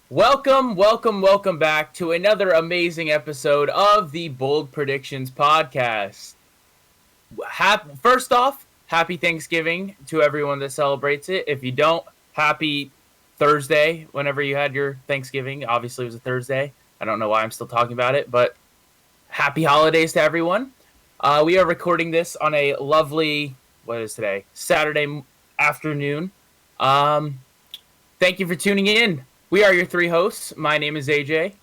Welcome back to another amazing episode of the Bold Predictions podcast. First off, happy Thanksgiving to everyone that celebrates it. If you don't, happy Thursday whenever you had your Thanksgiving. Obviously, it was a Thursday. I don't know why I'm still talking about it, but happy holidays to everyone. We are recording this on a lovely, what is today? Saturday afternoon. Um, Thank you for tuning in. We are your three hosts. My name is AJ.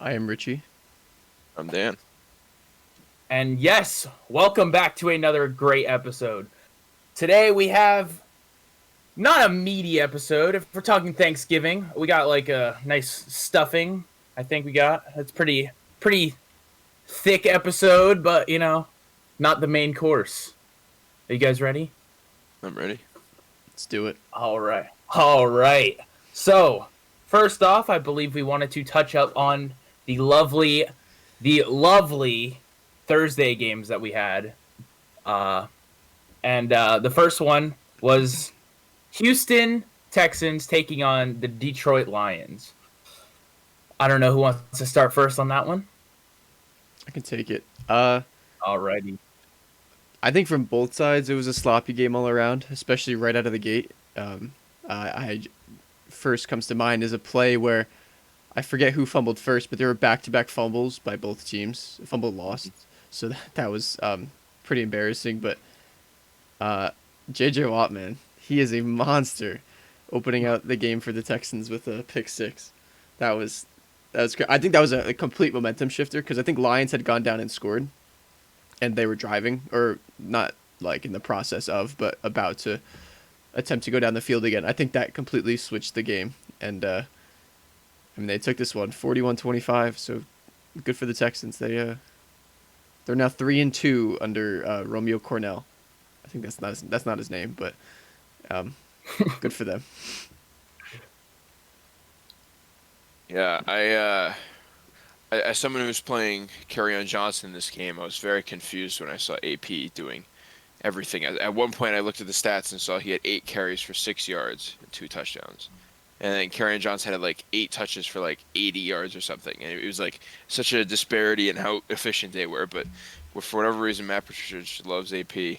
I am Richie. I'm Dan. And yes, welcome back to another great episode. Today we have not a meaty episode. If we're talking Thanksgiving, we got like a nice stuffing. I think we got. It's pretty thick episode, but not the main course. Are you guys ready? I'm ready. Let's do it. All right. So, first off, I believe we wanted to touch up on the lovely Thursday games that we had. And the first one was Houston Texans taking on the Detroit Lions. I don't know who wants to start first on that one. I can take it. Alrighty. I think from both sides, it was a sloppy game all around, especially right out of the gate. I first comes to mind is a play where I forget who fumbled first, but there were back-to-back fumbles by both teams, fumble lost. So that was pretty embarrassing. But J.J. Watt, man, he is a monster, opening out the game for the Texans with a pick six. That was great. I think that was a complete momentum shifter because I think Lions had gone down and scored, and they were driving, or not like in the process of, but about to attempt to go down the field again. I think that completely switched the game, and they took this one 41-25. So good for the Texans. They're now 3-2 under Romeo Cornell. I think that's not his name, but good for them. Yeah, I as someone who was playing Kerryon Johnson in this game, I was very confused when I saw AP doing everything. At one point, I looked at the stats and saw he had 8 carries for 6 yards and 2 touchdowns. And then Kerryon Johnson had like 8 touches for like 80 yards or something. And it was like such a disparity in how efficient they were. But for whatever reason, Matt Patricia just loves AP.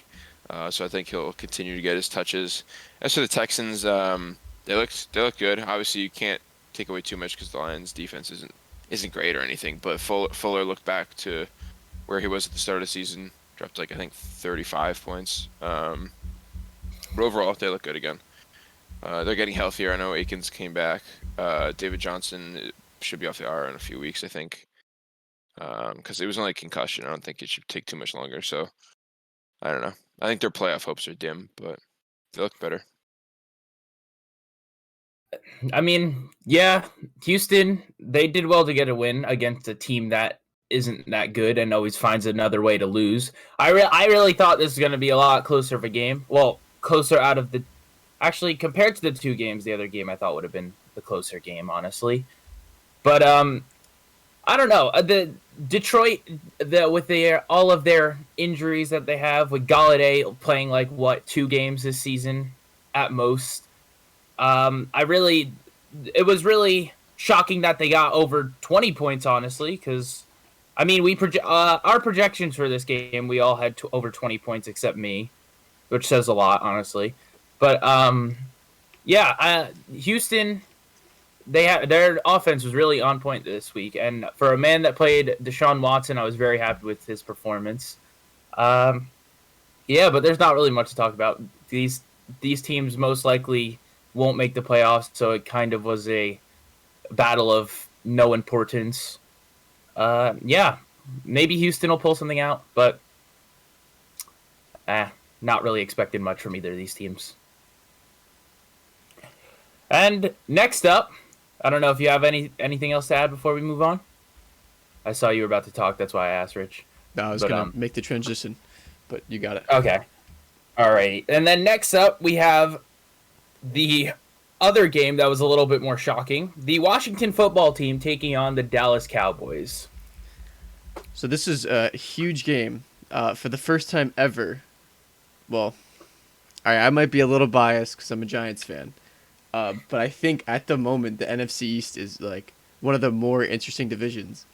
So I think he'll continue to get his touches. As for the Texans, they look good. Obviously, you can't take away too much because the Lions' defense isn't great or anything. But Fuller looked back to where he was at the start of the season, dropped like I think 35 points. But overall, they look good again. They're getting healthier. I know Akins came back. David Johnson should be off the IR in a few weeks, I think, because it was only a concussion. I don't think it should take too much longer. So I don't know. I think their playoff hopes are dim, but they look better. I mean, yeah, Houston, they did well to get a win against a team that isn't that good and always finds another way to lose. I really thought this was going to be a lot closer of a game. Well, closer out of the... Actually, compared to the two games, the other game I thought would have been the closer game, honestly. But, I don't know. The Detroit, with all of their injuries that they have, with Galladay playing, 2 games this season at most, it was really shocking that they got over 20 points, honestly, because, I mean, our projections for this game, we all had over 20 points except me, which says a lot, honestly. But, Houston, their offense was really on point this week, and for a man that played Deshaun Watson, I was very happy with his performance. But there's not really much to talk about. These teams most likely won't make the playoffs, so it kind of was a battle of no importance. Maybe Houston will pull something out, but not really expecting much from either of these teams. And next up, I don't know if you have anything else to add before we move on. I saw you were about to talk, that's why I asked, Rich. No, I was going to make the transition, but you got it. Okay. All right. And then next up, we have the other game that was a little bit more shocking. The Washington football team taking on the Dallas Cowboys. So this is a huge game for the first time ever. Well, all right, I might be a little biased because I'm a Giants fan. But I think at the moment the NFC East is like one of the more interesting divisions.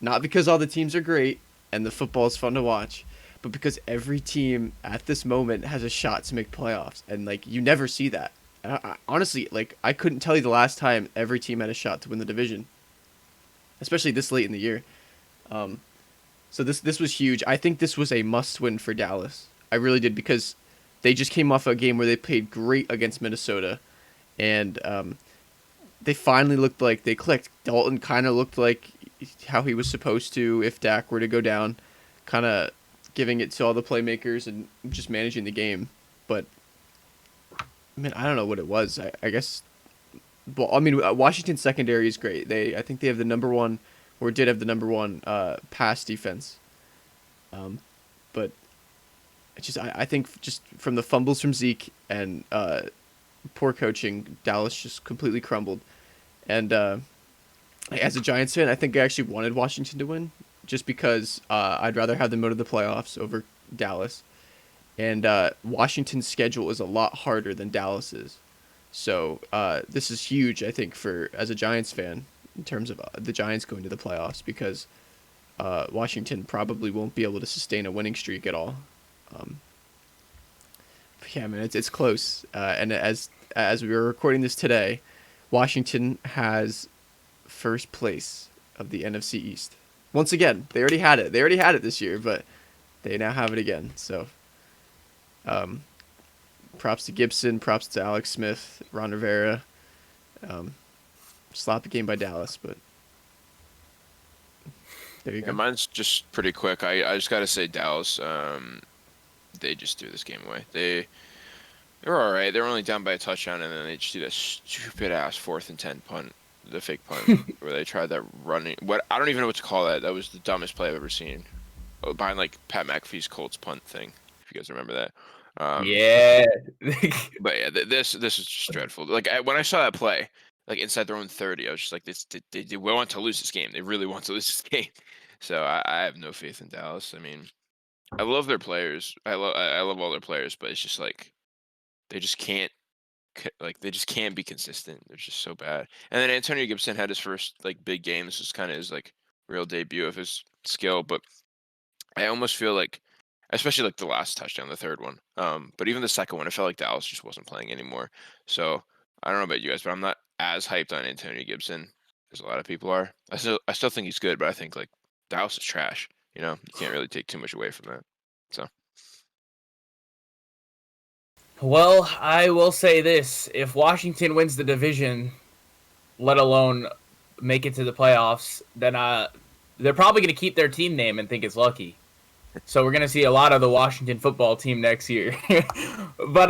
Not because all the teams are great and the football is fun to watch, but because every team at this moment has a shot to make playoffs, and like you never see that. Honestly, like I couldn't tell you the last time every team had a shot to win the division, especially this late in the year. Um, so this was huge. I think this was a must win for Dallas. I really did because they just came off a game where they played great against Minnesota, and they finally looked like they clicked. Dalton kind of looked like how he was supposed to if Dak were to go down, kind of giving it to all the playmakers and just managing the game. But I mean, I don't know what it was. I guess. Well, I mean, Washington's secondary is great. I think they have the number one, or did have the number one pass defense. But I think just from the fumbles from Zeke and poor coaching, Dallas just completely crumbled. And as a Giants fan, I think I actually wanted Washington to win, just because I'd rather have them go to the playoffs over Dallas. And Washington's schedule is a lot harder than Dallas's. So this is huge, I think, for as a Giants fan in terms of the Giants going to the playoffs, because Washington probably won't be able to sustain a winning streak at all. But yeah, man, it's close. And as we were recording this today, Washington has first place of the NFC East. Once again, they already had it. They already had it this year, but they now have it again. So, props to Gibson, props to Alex Smith, Ron Rivera. Sloppy game by Dallas, but there you go. Mine's just pretty quick. I just got to say Dallas, they just threw this game away. They were all right. They were only down by a touchdown, and then they just do that stupid-ass 4th and 10 punt, the fake punt, where they tried that running. What I don't even know what to call that. That was the dumbest play I've ever seen. Oh, behind like Pat McAfee's Colts punt thing, if you guys remember that. Yeah. But yeah, this was just dreadful. Like when I saw that play, like inside their own 30, I was just like, they want to lose this game. They really want to lose this game. So I have no faith in Dallas. I mean, I love their players. I love all their players, but it's just like they just can't be consistent. They're just so bad. And then Antonio Gibson had his first like big game. This was kind of his like real debut of his skill, but I almost feel like, especially like the last touchdown, the third one. But even the second one, I felt like Dallas just wasn't playing anymore. So I don't know about you guys, but I'm not as hyped on Antonio Gibson as a lot of people are. I still think he's good, but I think like Dallas is trash. You know, you can't really take too much away from that. So. Well, I will say this. If Washington wins the division, let alone make it to the playoffs, then they're probably going to keep their team name and think it's lucky. So we're going to see a lot of the Washington football team next year. But,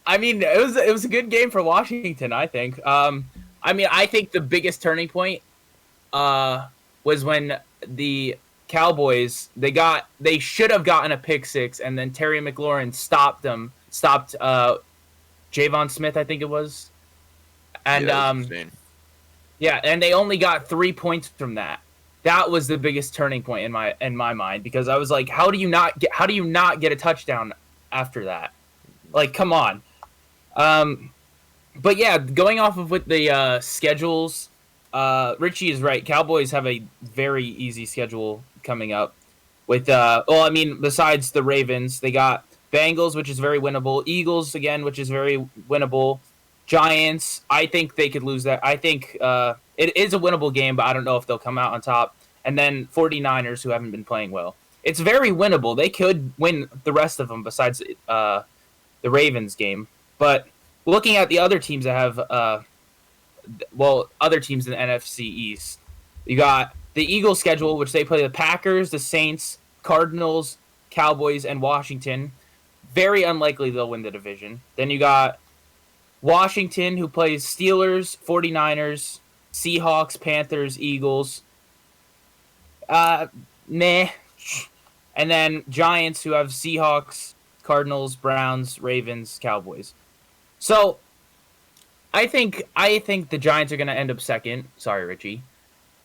I mean, it was a good game for Washington, I think. I mean, I think the biggest turning point was when the Cowboys, they should have gotten a pick six, and then Terry McLaurin stopped Javon Smith, I think it was. And yeah, and they only got 3 points from that. That was the biggest turning point in my mind, because I was like, how do you not get a touchdown after that? Like, come on. But yeah, going off of what the schedules, Richie is right. Cowboys have a very easy schedule coming up. With besides the Ravens, they got Bengals, which is very winnable. Eagles again, which is very winnable. Giants, I think they could lose that. I think it is a winnable game, but I don't know if they'll come out on top. And then 49ers, who haven't been playing well. It's very winnable. They could win the rest of them besides the Ravens game. But looking at the other teams that have, other teams in the NFC East, you got the Eagles schedule, which they play the Packers, the Saints, Cardinals, Cowboys, and Washington. Very unlikely they'll win the division. Then you got Washington, who plays Steelers, 49ers, Seahawks, Panthers, Eagles. Meh. And then Giants, who have Seahawks, Cardinals, Browns, Ravens, Cowboys. So I think the Giants are going to end up second. Sorry, Richie.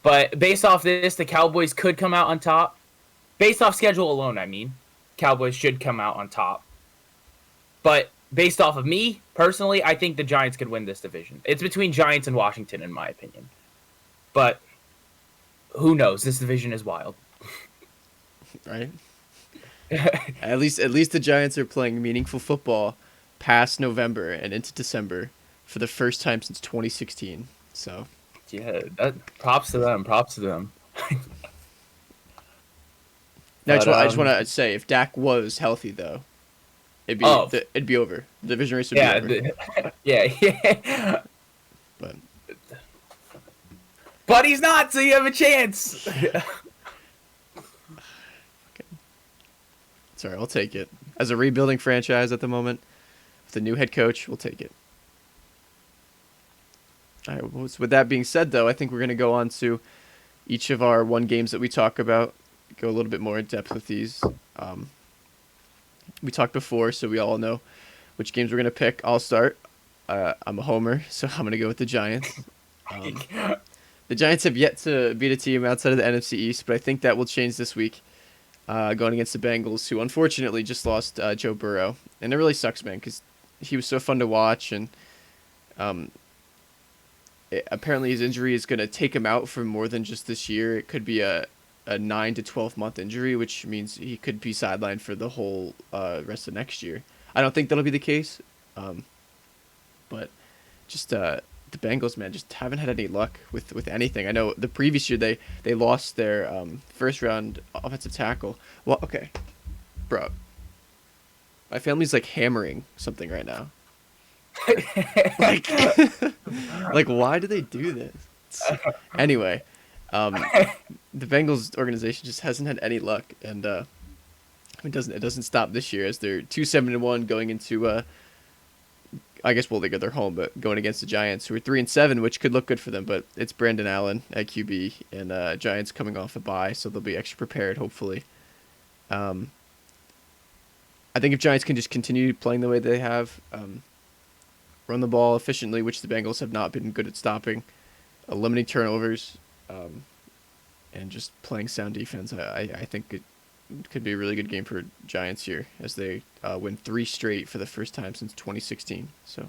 But based off this, the Cowboys could come out on top. Based off schedule alone, I mean. Cowboys should come out on top. But based off of me personally, I think the Giants could win this division. It's between Giants and Washington, in my opinion. But who knows? This division is wild. Right? At least the Giants are playing meaningful football past November and into December for the first time since 2016. So Yeah, props to them. Props to them. now But, I just want to say, if Dak was healthy though, it'd be over. The division race would be over. Yeah. But But he's not, so you have a chance. sorry, I'll take it. As a rebuilding franchise at the moment, with a new head coach, we'll take it. All right, well, with that being said, though, I think we're going to go on to each of our one games that we talk about, go a little bit more in depth with these. We talked before, so we all know which games we're going to pick. I'll start. I'm a homer, so I'm going to go with the Giants. The Giants have yet to beat a team outside of the NFC East, but I think that will change this week, going against the Bengals, who unfortunately just lost Joe Burrow. And it really sucks, man, because he was so fun to watch, and apparently his injury is going to take him out for more than just this year. It could be a 9 to 12 month injury, which means he could be sidelined for the whole rest of next year. I don't think that'll be the case, but just the Bengals, man, just haven't had any luck with anything. I know the previous year they lost their first round offensive tackle. Well, okay, bro, my family's like hammering something right now. like, like, why do they do this? Anyway, the Bengals organization just hasn't had any luck, and it doesn't stop this year, as they're 2-7-1 going into I guess, well, they got their home, but going against the Giants, who are 3-7, which could look good for them. But it's Brandon Allen at QB, and Giants coming off a bye, so they'll be extra prepared, hopefully. I think if Giants can just continue playing the way they have, run the ball efficiently, which the Bengals have not been good at stopping, limiting turnovers, and just playing sound defense, I think it could be a really good game for Giants here, as they win 3 straight for the first time since 2016. So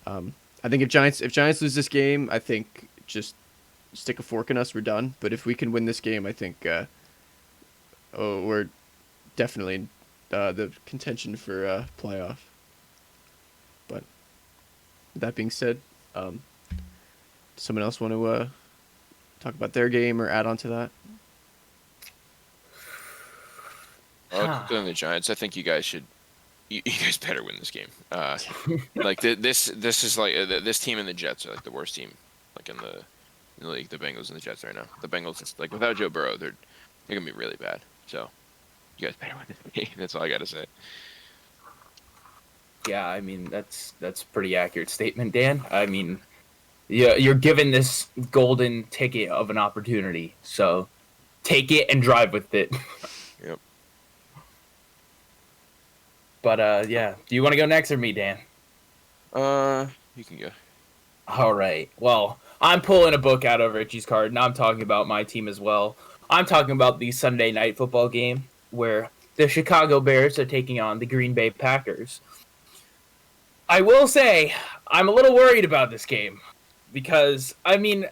I think if Giants lose this game, I think just stick a fork in us, we're done. But if we can win this game, I think we're definitely in the contention for playoff. But with that being said, does someone else want to talk about their game or add on to that? Other than the Giants, I think you guys should. You guys better win this game. Like this is like this team and the Jets are like the worst team, like in the league. The Bengals and the Jets right now. The Bengals, is, like, without Joe Burrow, they're gonna be really bad. So you guys better win this game. That's all I gotta say. Yeah, I mean that's a pretty accurate statement, Dan. I mean, you're given this golden ticket of an opportunity, so take it and drive with it. Yep. But yeah, do you want to go next or me, Dan? You can go. All right. Well, I'm pulling a book out of Richie's card, and I'm talking about my team as well. I'm talking about the Sunday night football game where the Chicago Bears are taking on the Green Bay Packers. I will say I'm a little worried about this game because, I mean,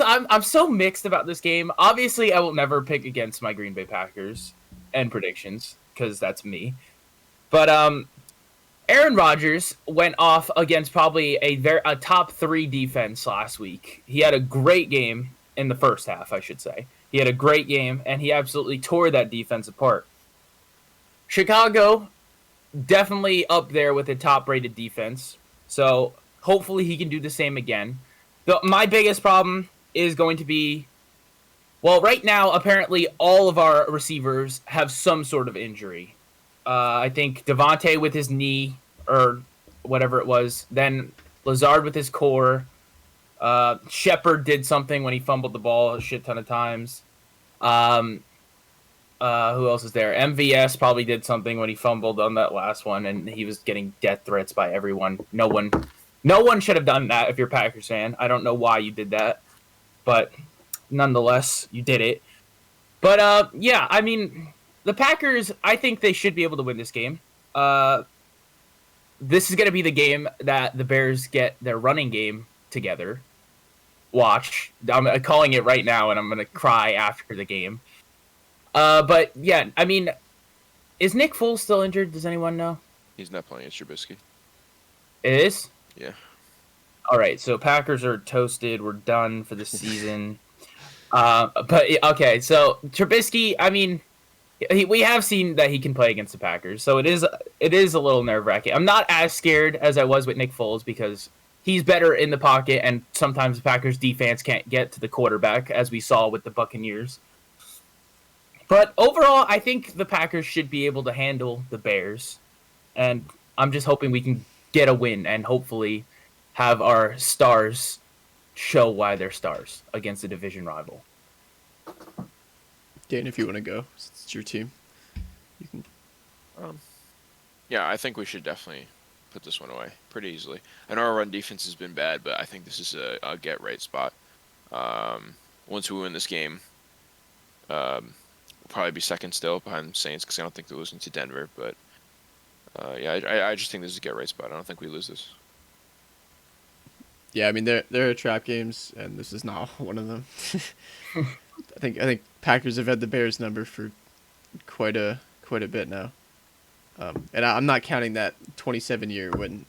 I'm so mixed about this game. Obviously, I will never pick against my Green Bay Packers and predictions because that's me. But Aaron Rodgers went off against probably a top 3 defense last week. He had a great game in the first half, I should say. He had a great game, and he absolutely tore that defense apart. Chicago, definitely up there with a top-rated defense. So hopefully he can do the same again. My biggest problem is going to be, well, right now, apparently all of our receivers have some sort of injury. I think Devontae with his knee or whatever it was. Then Lazard with his core. Shepard did something when he fumbled the ball a shit ton of times. Who else is there? MVS probably did something when he fumbled on that last one, and he was getting death threats by everyone. No one should have done that if you're a Packers fan. I don't know why you did that, but nonetheless, you did it. But yeah, I mean, the Packers, I think they should be able to win this game. this is going to be the game that the Bears get their running game together. Watch. I'm calling it right now, and I'm going to cry after the game. But yeah, I mean, is Nick Foles still injured? Does anyone know? He's not playing. It's Trubisky. It is? Yeah. All right, so Packers are toasted. We're done for the season. But okay, so Trubisky, I mean, we have seen that he can play against the Packers, so it is a little nerve-wracking. I'm not as scared as I was with Nick Foles because he's better in the pocket, and sometimes the Packers defense can't get to the quarterback, as we saw with the Buccaneers. But overall, I think the Packers should be able to handle the Bears, and I'm just hoping we can get a win and hopefully have our stars show why they're stars against a division rival. Dan, if you want to go, it's your team. You can. Yeah, I think we should definitely put this one away pretty easily. I know our run defense has been bad, but I think this is a get right spot. Once we win this game, we'll probably be second still behind the Saints because I don't think they're losing to Denver. But yeah, I just think this is a get right spot. I don't think we lose this. Yeah, I mean there are trap games, and this is not one of them. I think Packers have had the Bears number for quite a bit now, and I'm not counting that 27 year when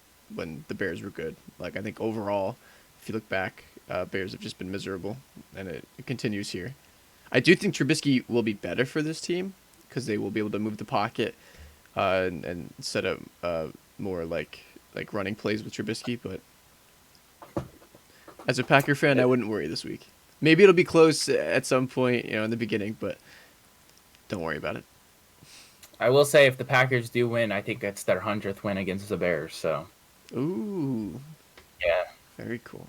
the Bears were good. Like I think overall, if you look back, Bears have just been miserable, and it continues here. I do think Trubisky will be better for this team because they will be able to move the pocket and set up more like running plays with Trubisky, but. As a Packer fan, I wouldn't worry this week. Maybe it'll be close at some point, in the beginning, but don't worry about it. I will say, if the Packers do win, I think that's their 100th win against the Bears. So, Ooh, yeah, very cool.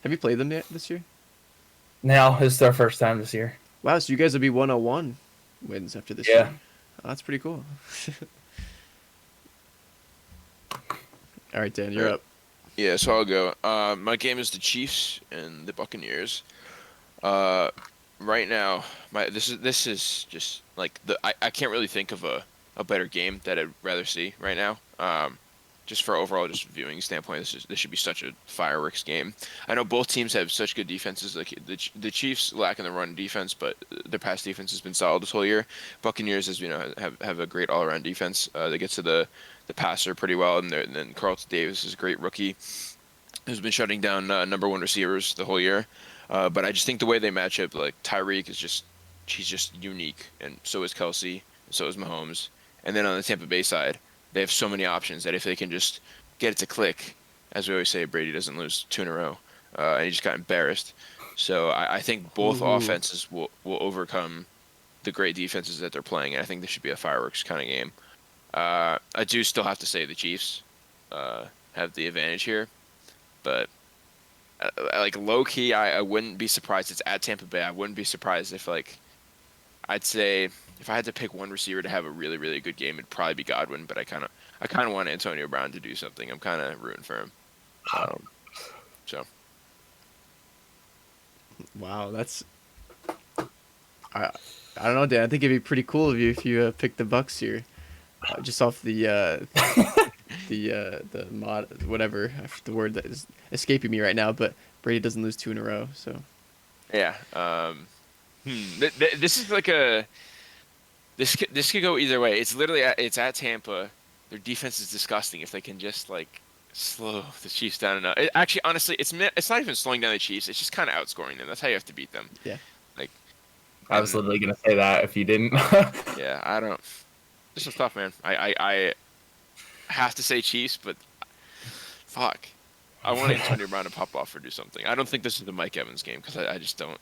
Have you played them yet this year? no, this is their first time this year. Wow, so you guys will be 101 wins after this Yeah. year. Oh, that's pretty cool. All right, Dan, you're up. Yeah, so I'll go. My game is the Chiefs and the Buccaneers. Right now, this is just like I can't really think of a better game that I'd rather see right now. Just for overall just viewing standpoint, this should be such a fireworks game. I know both teams have such good defenses. Like the Chiefs lack in the run defense, but their pass defense has been solid this whole year. Buccaneers, as we know, have a great all around defense. They get to the passer pretty well, and then Carlton Davis is a great rookie who's been shutting down number one receivers the whole year. But I just think the way they match up, like Tyreek he's just unique, and so is Kelsey, and so is Mahomes. And then on the Tampa Bay side, they have so many options that if they can just get it to click, as we always say, Brady doesn't lose 2 in a row, and he just got embarrassed. So I think both offenses will overcome the great defenses that they're playing, and I think this should be a fireworks kind of game. I do still have to say the Chiefs have the advantage here, but like low key, I wouldn't be surprised. It's at Tampa Bay. I wouldn't be surprised if I'd say if I had to pick one receiver to have a really really good game, it'd probably be Godwin. But I kind of want Antonio Brown to do something. I'm kind of rooting for him. So. Wow, that's. I don't know, Dan. I think it'd be pretty cool of you if you picked the Bucks here, just off the mod whatever the word that is escaping me right now. But Brady doesn't lose 2 in a row, so. Yeah. This is like this could go either way. It's literally it's at Tampa. Their defense is disgusting. If they can just slow the Chiefs down enough. Actually, honestly, it's not even slowing down the Chiefs. It's just kind of outscoring them. That's how you have to beat them. Yeah. I was literally gonna say that if you didn't. Yeah, I don't. This is tough, man. I have to say Chiefs, but fuck. I want Antonio Brown to pop off or do something. I don't think this is the Mike Evans game because I just don't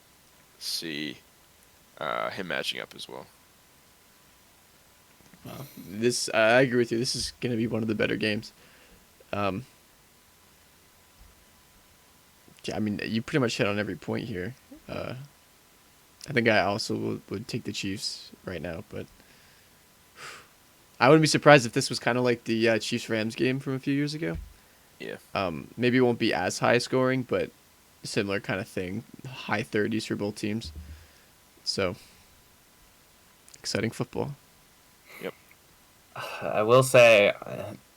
see him matching up as well. Wow. I agree with you. This is going to be one of the better games. Yeah, I mean, you pretty much hit on every point here. I think I also would take the Chiefs right now, but I wouldn't be surprised if this was kind of like the Chiefs-Rams game from a few years ago. Yeah. Maybe it won't be as high scoring, but similar kind of thing. High 30s for both teams. So, exciting football. I will say,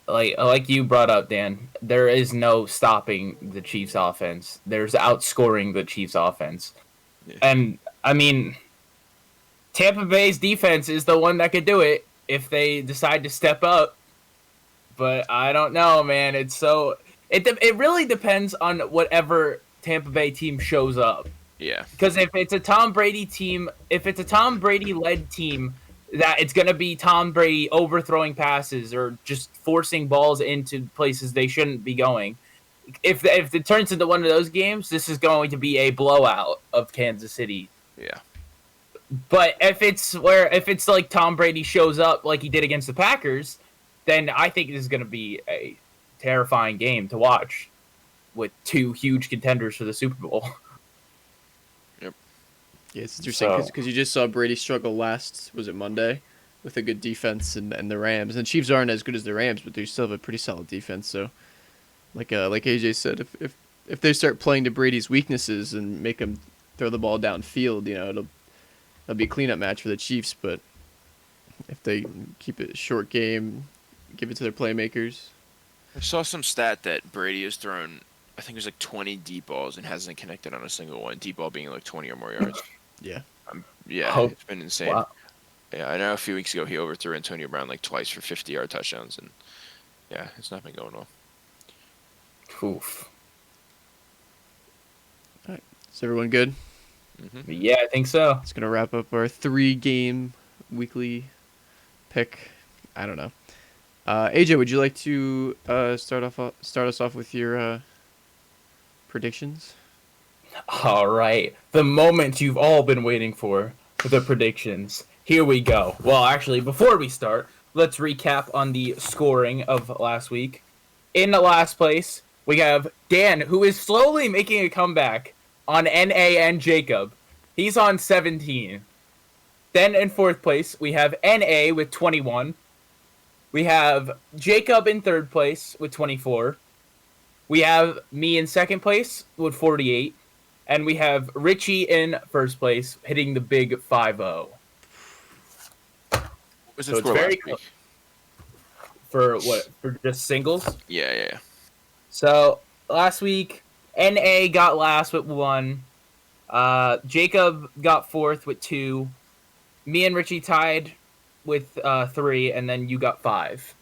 like you brought up, Dan, there is no stopping the Chiefs offense. There's outscoring the Chiefs offense. Yeah. And I mean, Tampa Bay's defense is the one that could do it if they decide to step up. But I don't know, man. It really depends on whatever Tampa Bay team shows up. Yeah. Because if it's a Tom Brady team, if it's a Tom Brady led team, that it's going to be Tom Brady overthrowing passes or just forcing balls into places they shouldn't be going. If it turns into one of those games, this is going to be a blowout of Kansas City. Yeah. But if it's like Tom Brady shows up like he did against the Packers, then I think this is going to be a terrifying game to watch with two huge contenders for the Super Bowl. Yep. Yeah, it's interesting because you just saw Brady struggle last, was it Monday, with a good defense and the Rams. And the Chiefs aren't as good as the Rams, but they still have a pretty solid defense. So, like AJ said, if they start playing to Brady's weaknesses and make him throw the ball downfield, it'll be a cleanup match for the Chiefs. But if they keep it a short game, give it to their playmakers. I saw some stat that Brady has thrown, I think it was like 20 deep balls and hasn't connected on a single one. Deep ball being like 20 or more yards. Yeah. It's been insane. Wow. Yeah, I know a few weeks ago he overthrew Antonio Brown like twice for 50-yard touchdowns, and yeah, it's not been going well. Oof. All right. Is everyone good? Mm-hmm. Yeah, I think so. It's gonna wrap up our 3-game weekly pick. I don't know. AJ, would you like to start us off with your predictions? All right. The moment you've all been waiting for the predictions. Here we go. Well, actually, before we start, let's recap on the scoring of last week. In the last place, we have Dan, who is slowly making a comeback on NA and Jacob. He's on 17. Then in fourth place, we have NA with 21. We have Jacob in third place with 24. We have me in second place with 48. And we have Richie in first place, hitting the big 5-0. What was the So score it's very last week? For what? For just singles? Yeah. So last week, NA got last with 1. Jacob got fourth with 2. Me and Richie tied with 3, and then you got 5.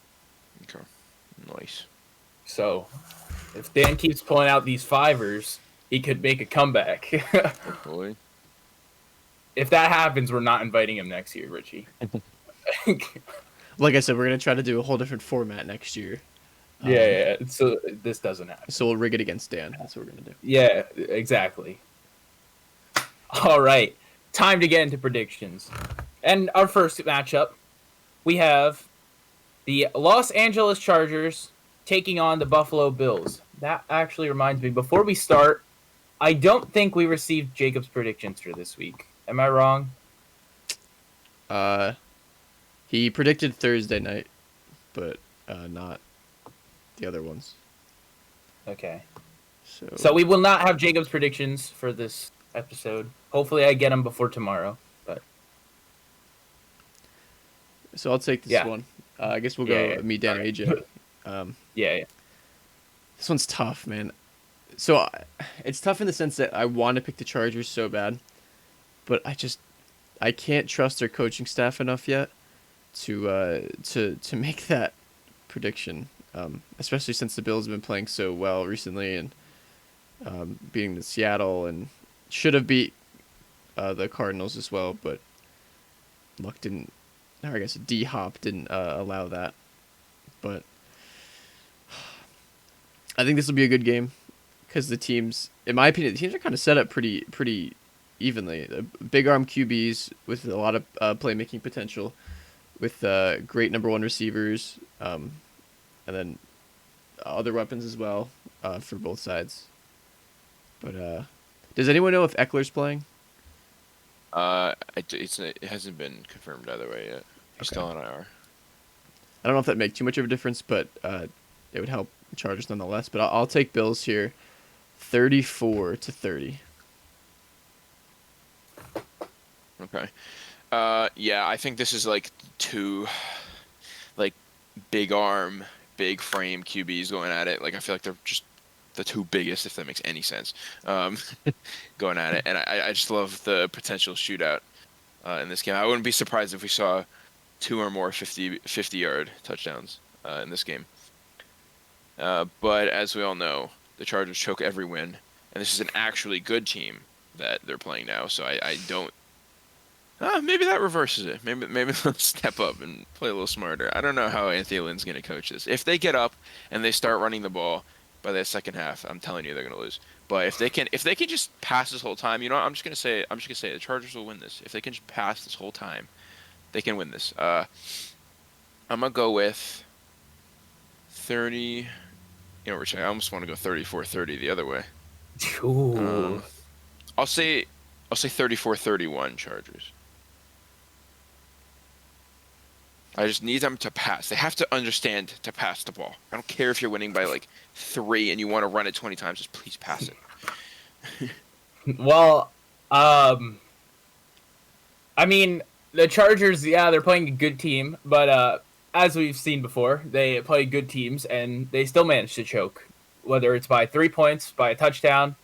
Okay. Nice. So if Dan keeps pulling out these fivers, he could make a comeback. Hopefully. If that happens, we're not inviting him next year, Richie. Like I said, we're gonna try to do a whole different format next year. Yeah. So this doesn't happen. So we'll rig it against Dan. That's what we're gonna do. Yeah, exactly. All right, time to get into predictions. And our first matchup, we have the Los Angeles Chargers taking on the Buffalo Bills. That actually reminds me, before we start, I don't think we received Jacob's predictions for this week. Am I wrong? He predicted Thursday night, but not the other ones. Okay. So So we will not have Jacob's predictions for this episode. Hopefully I get them before tomorrow. But I'll take this Yeah. one. I guess we'll go Yeah. me, Dan, and AJ. yeah. This one's tough, man. So it's tough in the sense that I want to pick the Chargers so bad, but I can't trust their coaching staff enough yet to make that prediction. Especially since the Bills have been playing so well recently and beating the Seattle and should have beat the Cardinals as well, but luck didn't. Or I guess D-Hop didn't allow that. But I think this will be a good game because the teams, in my opinion, the teams are kind of set up pretty evenly. Big arm QBs with a lot of playmaking potential, with great number 1 receivers, and then other weapons as well for both sides. But does anyone know if Eckler's playing? It hasn't been confirmed either way yet. He's Okay. still on IR. I don't know if that makes too much of a difference, but it would help Chargers nonetheless. But I'll take Bills here, 34-30. Okay. Yeah, I think this is like two, like big arm big frame QBs going at it. Like I feel like they're just the two biggest, if that makes any sense, going at it. And I just love the potential shootout in this game. I wouldn't be surprised if we saw two or more 50-yard touchdowns in this game. But as we all know, the Chargers choke every win, and this is an actually good team that they're playing now. So I don't. Maybe that reverses it. Maybe they'll step up and play a little smarter. I don't know how Anthony Lynn's going to coach this. If they get up and they start running the ball by the second half, I'm telling you they're going to lose. But if they can just pass this whole time, I'm just going to say the Chargers will win this. If they can just pass this whole time, they can win this. I'm going to go with 30. Rich, I almost want to go 34-30 the other way. Ooh. I'll say 34-31 Chargers. I just need them to pass. They have to understand to pass the ball. I don't care if you're winning by like 3 and you want to run it 20 times. Just please pass it. Well, I mean, the Chargers, they're playing a good team, but as we've seen before, they play good teams and they still manage to choke. Whether it's by 3 points, by a touchdown,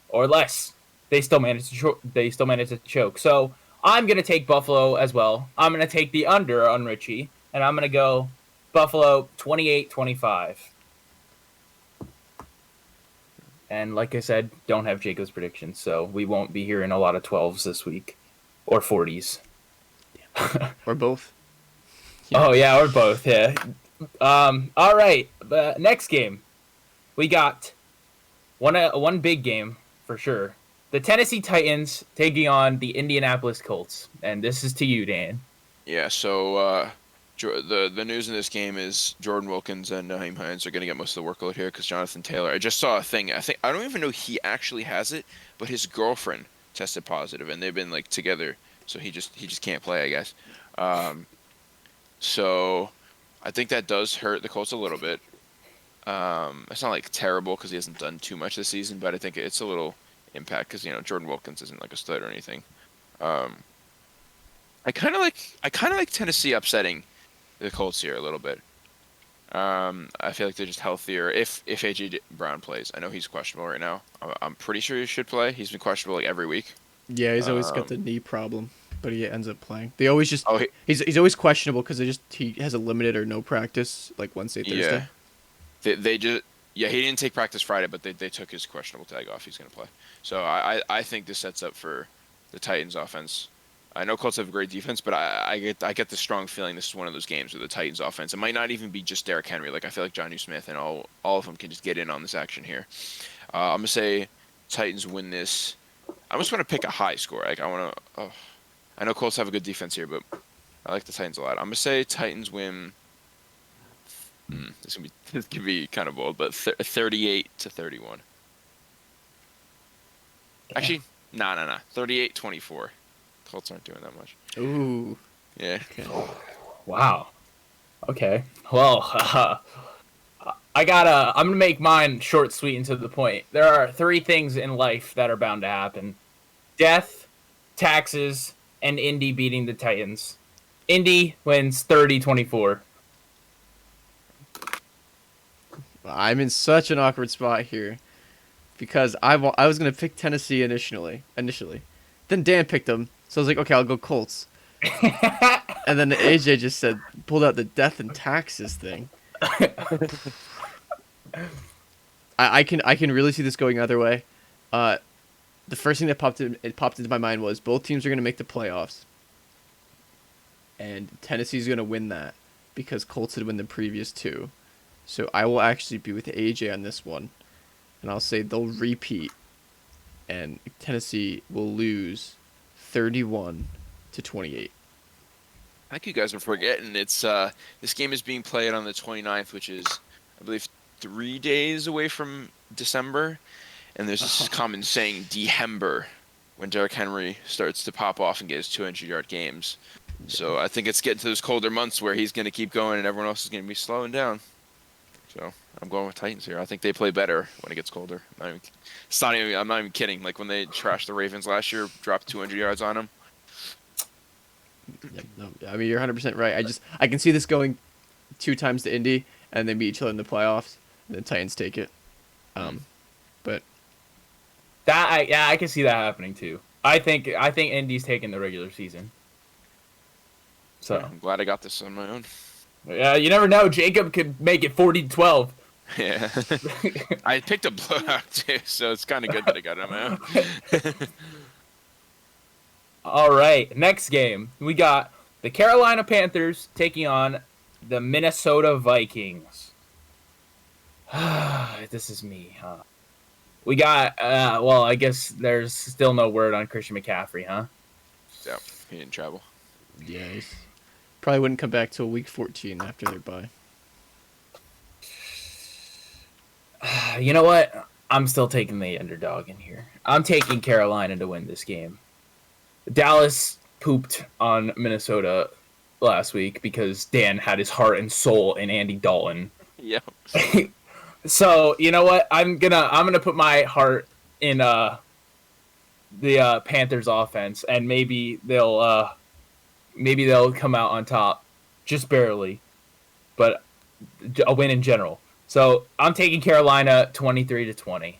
or less, they still manage to choke. So I'm gonna take Buffalo as well. I'm gonna take the under on Richie, and I'm gonna go Buffalo 28-25. And like I said, don't have Jacob's predictions, so we won't be hearing a lot of 12s this week, or 40s, or both. Yeah. Oh yeah, or both. Yeah. All right. Next game, we got one big game for sure. The Tennessee Titans taking on the Indianapolis Colts, and this is to you, Dan. Yeah. So the news in this game is Jordan Wilkins and Naheem Hines are going to get most of the workload here because Jonathan Taylor. I just saw a thing. I don't even know he actually has it, but his girlfriend tested positive, and they've been like together, so he just can't play, I guess. So I think that does hurt the Colts a little bit. It's not like terrible because he hasn't done too much this season, but I think it's a little impact because Jordan Wilkins isn't like a stud or anything. I kind of like Tennessee upsetting the Colts here a little bit. I feel like they're just healthier if AJ Brown plays. I know he's questionable right now. I'm pretty sure he should play. He's been questionable like every week. Yeah, he's always got the knee problem, but he ends up playing. They always just he's always questionable because he has a limited or no practice like Wednesday, Thursday. Yeah, they just he didn't take practice Friday, but they took his questionable tag off. He's gonna play. So I think this sets up for the Titans offense. I know Colts have a great defense, but I get the strong feeling this is one of those games where the Titans offense, it might not even be just Derrick Henry. Like I feel like Jonnu Smith and all of them can just get in on this action here. I'm gonna say Titans win this. I just want to pick a high score. Like I know Colts have a good defense here, but I like the Titans a lot. I'm gonna say Titans win. This could be kind of bold, but 38-31. Actually, nah. 38-24. Colts aren't doing that much. Ooh. Yeah. Okay. Wow. Okay. Well, I'm gonna make mine short, sweet, and to the point. There are 3 things in life that are bound to happen: death, taxes, and Indy beating the Titans. Indy wins 30-24. I'm in such an awkward spot here because I was gonna pick Tennessee initially. Then Dan picked them, so I was like, okay, I'll go Colts. And then AJ just pulled out the death and taxes thing. I can really see this going either way. The first thing that popped into my mind was both teams are going to make the playoffs, and Tennessee's going to win that because Colts had won the previous 2. So I will actually be with AJ on this one, and I'll say they'll repeat, and Tennessee will lose 31-28. I think you guys are forgetting this game is being played on the 29th, which is, I believe, 3 days away from December. And there's this common saying, Dehember, when Derrick Henry starts to pop off and get his 200-yard games. So I think it's getting to those colder months where he's going to keep going and everyone else is going to be slowing down. So I'm going with Titans here. I think they play better when it gets colder. I'm not even kidding. Like when they trashed the Ravens last year, dropped 200 yards on them. Yep, no, I mean, you're 100% right. I can see this going 2 times to Indy, and they meet each other in the playoffs. And the Titans take it. But I can see that happening too. I think Indy's taking the regular season. So I'm glad I got this on my own. yeah, you never know. Jacob could make it 40-12. Yeah. I picked a blowout too, so it's kind of good that I got it on my own. All right, next game we got the Carolina Panthers taking on the Minnesota Vikings. This is me, huh? We got well, I guess there's still no word on Christian McCaffrey, huh? Yeah, he didn't travel. yeah, he's probably wouldn't come back till week 14 after their bye. You know what? I'm still taking the underdog in here. I'm taking Carolina to win this game. Dallas pooped on Minnesota last week because Dan had his heart and soul in Andy Dalton. Yeah. So you know what? I'm gonna put my heart in the Panthers offense, and maybe they'll come out on top, just barely, but a win in general. So I'm taking Carolina 23-20.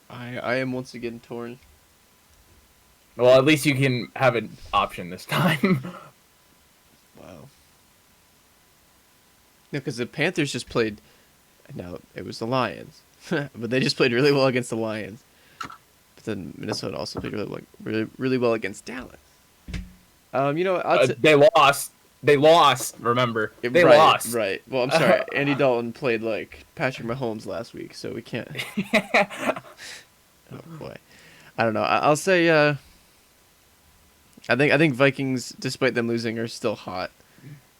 I am once again torn. Well, at least you can have an option this time. Wow. No, because the Panthers just played. Now it was the Lions, but they just played really well against the Lions. But then Minnesota also played really well against Dallas. You know, They lost. They lost. Remember, they right, lost. Right. Well, I'm sorry. Andy Dalton played like Patrick Mahomes last week, so we can't. Oh boy, I don't know. I'll say. I think Vikings, despite them losing, are still hot,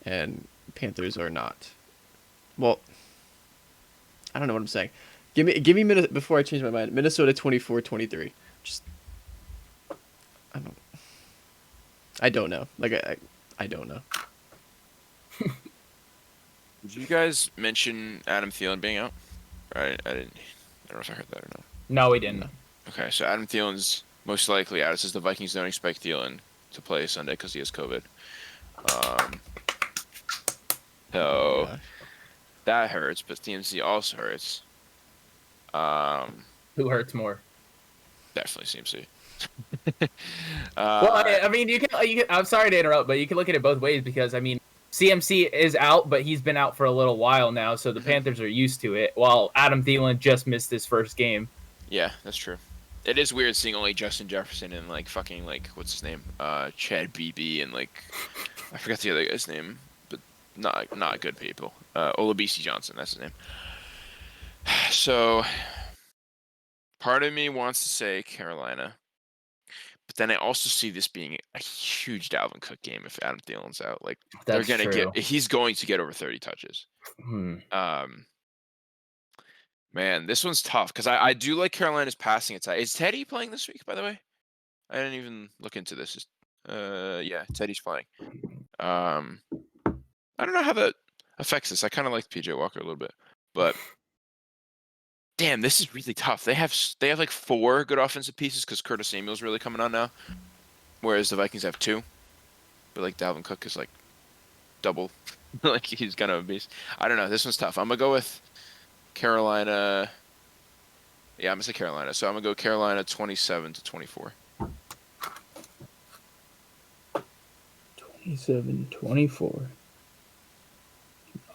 and Panthers are not. Well, I don't know what I'm saying. Give me before I change my mind. Minnesota 24-23. Just I don't know. Like I don't know. Did you guys mention Adam Thielen being out? Right, I didn't. I don't know if I heard that or not. No, we didn't. No. Okay, so Adam Thielen's most likely out. It says the Vikings don't expect Thielen to play Sunday because he has COVID. So Gosh. that hurts, but TMC also hurts. Who hurts more? Definitely CMC. Well, I mean, you can. I'm sorry to interrupt, but you can look at it both ways because I mean, CMC is out, but he's been out for a little while now, so the Panthers are used to it. While Adam Thielen just missed his first game. Yeah, that's true. It is weird seeing only Justin Jefferson and like fucking like what's his name, Chad BB and like I forgot the other guy's name, but not good people. Olabisi Johnson, that's his name. So part of me wants to say Carolina, but then I also see this being a huge Dalvin Cook game if Adam Thielen's out. Like That's they're gonna true. he's going to get over 30 touches. Man, this one's tough because I do like Carolina's passing attack. Is Teddy playing this week, by the way? I didn't even look into this. Yeah, Teddy's playing. I don't know how that affects this. I kind of like PJ Walker a little bit, but damn, this is really tough. They have like 4 good offensive pieces because Curtis Samuel's really coming on now, whereas the Vikings have 2. But like Dalvin Cook is like double, like he's kind of a beast. I don't know. This one's tough. I'm gonna go with Carolina. Yeah, I'm gonna say Carolina. So I'm gonna go Carolina 27-24. 27-24.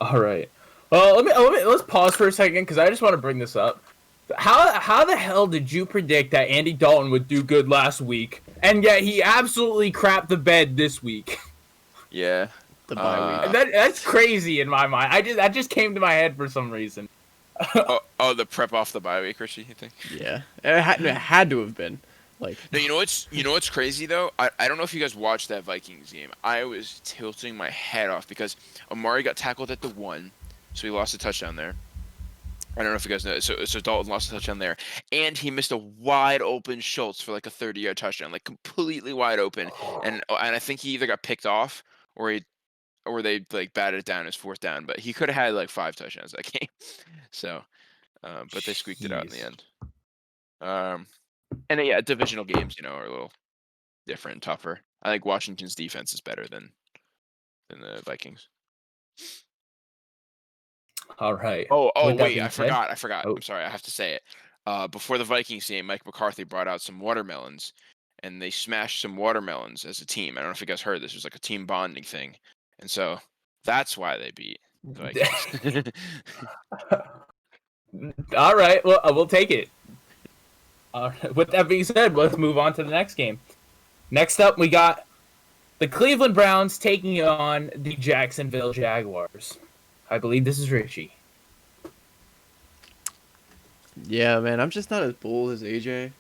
All right. Well, let's pause for a second because I just want to bring this up. How the hell did you predict that Andy Dalton would do good last week, and yet he absolutely crapped the bed this week? Yeah, The bye week. That's crazy in my mind. That just came to my head for some reason. the prep off the bye week, Richie. You think? Yeah, it had to have been. Like, No, you know what's crazy though? I don't know if you guys watched that Vikings game. I was tilting my head off because Amari got tackled at the 1, so he lost a touchdown there. I don't know if you guys know. So Dalton lost a touchdown there, and he missed a wide open Schultz for like a 30-yard touchdown, like completely wide open. And I think he either got picked off or they like batted it down as 4th down. But he could have had like 5 touchdowns that game. So, but they squeaked it out in the end. And yeah, divisional games, are a little different, tougher. I think Washington's defense is better than the Vikings. All right. Oh, With that wait, being I said, forgot. I forgot. oh, I'm sorry. I have to say it. Before the Vikings game, Mike McCarthy brought out some watermelons, and they smashed some watermelons as a team. I don't know if you guys heard this. It was like a team bonding thing, and so that's why they beat the Vikings. all right. Well, we'll take it. With that being said, let's move on to the next game. Next up, we got the Cleveland Browns taking on the Jacksonville Jaguars. I believe this is Richie. Yeah, man, I'm just not as bold as AJ,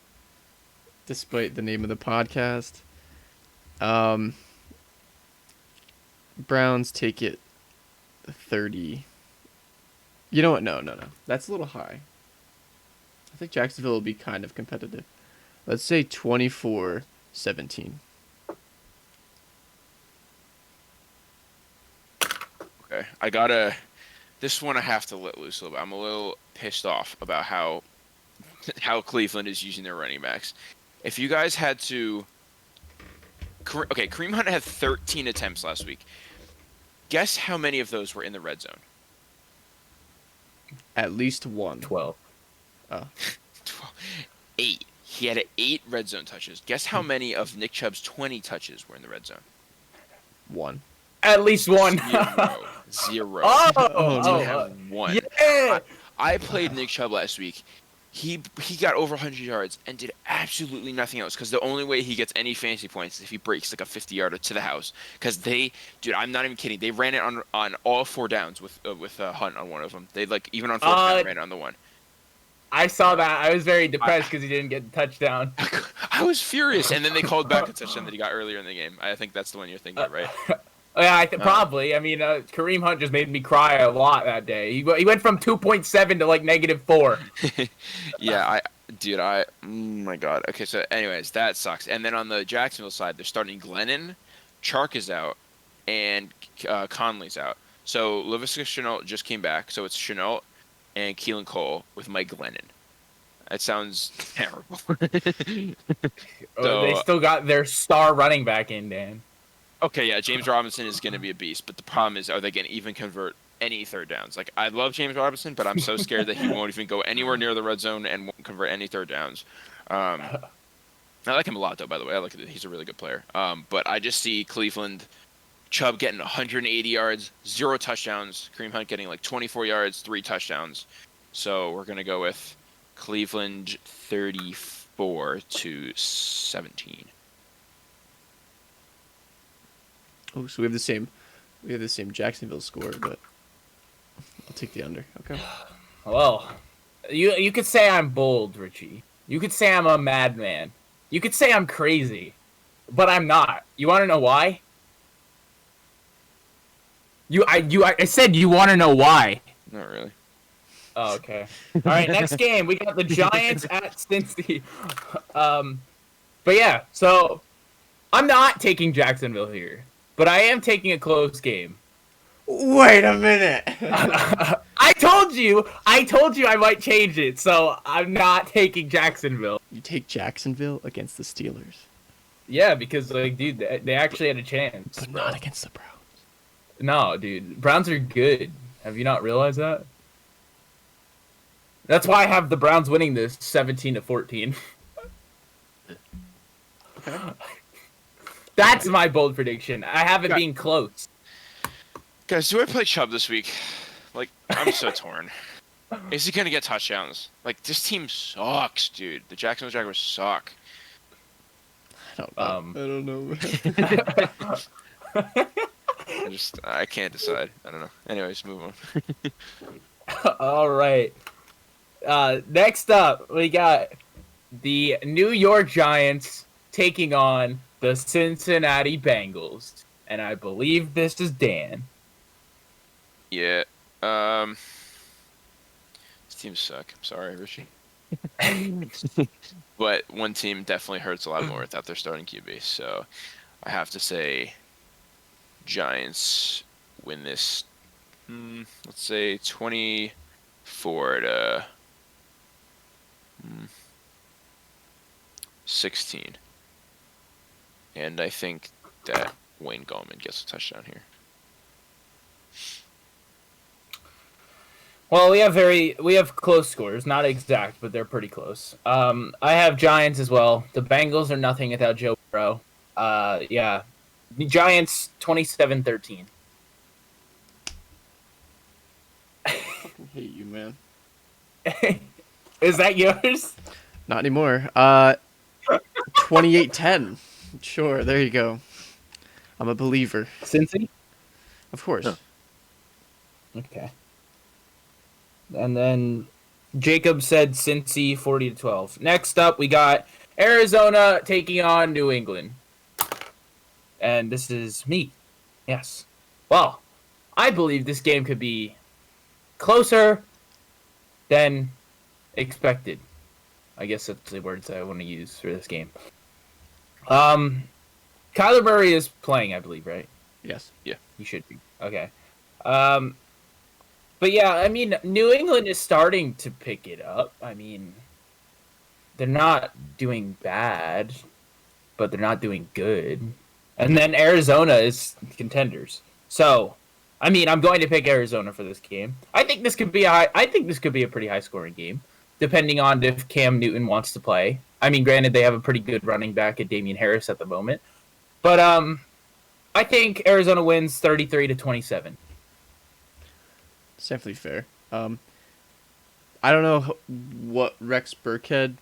despite the name of the podcast. Um, Browns take it 30. You know what? No. That's a little high. I think Jacksonville will be kind of competitive. Let's say 24-17. Okay, This one I have to let loose a little bit. I'm a little pissed off about how Cleveland is using their running backs. If you guys had to, okay, Kareem Hunt had 13 attempts last week. Guess how many of those were in the red zone? At least one. 12. Oh. 8. He had 8 red zone touches. Guess how many of Nick Chubb's 20 touches were in the red zone? 1. At least one. Zero. Oh, Didn't have one. Yeah. I played Nick Chubb last week. He got over 100 yards and did absolutely nothing else because the only way he gets any fantasy points is if he breaks like a 50-yarder to the house. Because dude, I'm not even kidding. They ran it on all 4 downs with Hunt on one of them. They even on 4th down ran it on the one. I saw that. I was very depressed because he didn't get the touchdown. I was furious, and then they called back a touchdown that he got earlier in the game. I think that's the one you're thinking of, right? Yeah, probably. I mean, Kareem Hunt just made me cry a lot that day. He went from 2.7 to like -4. Yeah, oh my God. Okay, so anyways, that sucks. And then on the Jacksonville side, they're starting Glennon, Chark is out, and Conley's out. So Laviska Shenault just came back, so it's Shenault and Keelan Cole with Mike Glennon. That sounds terrible. They still got their star running back in, Dan. Okay, yeah, James Robinson is going to be a beast, but the problem is, are they going to even convert any 3rd downs? Like, I love James Robinson, but I'm so scared that he won't even go anywhere near the red zone and won't convert any 3rd downs. I like him a lot, though, by the way. He's a really good player. But I just see Cleveland, Chubb getting 180 yards, 0 touchdowns, Kareem Hunt getting like 24 yards, 3 touchdowns. So we're going to go with Cleveland 34-17. Oh, so we have the same Jacksonville score, but I'll take the under. Okay. Well, you could say I'm bold, Richie. You could say I'm a madman. You could say I'm crazy, but I'm not. You want to know why? I said you want to know why. Not really. Oh, okay. All right, next game we got the Giants at Cincy. But yeah, so I'm not taking Jacksonville here, but I am taking a close game. Wait a minute. I told you I might change it, so I'm not taking Jacksonville. You take Jacksonville against the Steelers. Yeah, because like, dude, they actually had a chance. But not against the Browns. No, dude, Browns are good. Have you not realized that? That's why I have the Browns winning this 17-14. Okay. That's my bold prediction. I have it being close. Guys, do I play Chubb this week? Like, I'm so torn. Is he going to get touchdowns? Like, this team sucks, dude. The Jacksonville Jaguars suck. I don't know. I can't decide. I don't know. Anyways, move on. All right. Next up, we got the New York Giants taking on the Cincinnati Bengals. And I believe this is Dan. Yeah. These teams suck. I'm sorry, Richie. But one team definitely hurts a lot more without their starting QB. So I have to say Giants win this, let's say 24-16. And I think that Wayne Gallman gets a touchdown here. Well, we have close scores, not exact, but they're pretty close. I have Giants as well. The Bengals are nothing without Joe Burrow. Yeah, the Giants 27-13. Fucking hate you, man. Is that yours? Not anymore. 28-10. Sure, there you go. I'm a believer. Cincy. Of course. Yeah. Okay. And then Jacob said Cincy 40-12. Next up, we got Arizona taking on New England. And this is me. Yes. Well, I believe this game could be closer than expected. I guess that's the words I want to use for this game. Kyler Murray is playing, I believe, right? Yes. He should be. Okay. Um, but yeah, I mean, New England is starting to pick it up. I mean, they're not doing bad, but they're not doing good. And then Arizona is contenders. So, I mean, I'm going to pick Arizona for this game. I think this could be a pretty high scoring game, depending on if Cam Newton wants to play. I mean, granted they have a pretty good running back at Damian Harris at the moment. But I think Arizona wins 33-27. It's definitely fair. I don't know what Rex Burkhead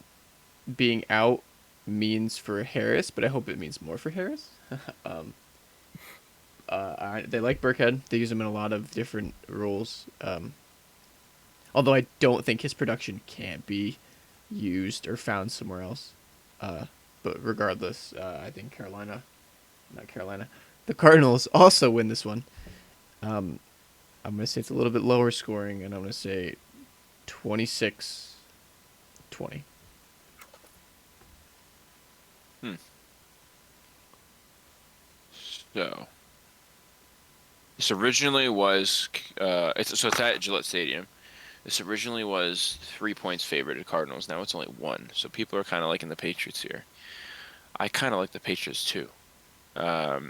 being out means for Harris, but I hope it means more for Harris. They like Burkhead. They use him in a lot of different roles. Although I don't think his production can't be used or found somewhere else. But regardless, I think the Cardinals also win this one. I'm going to say it's a little bit lower scoring, and I'm going to say 26-20. So this originally was it's at Gillette Stadium. This originally was 3 points favored to Cardinals. Now it's only 1. So people are kind of liking the Patriots here. I kind of like the Patriots too. I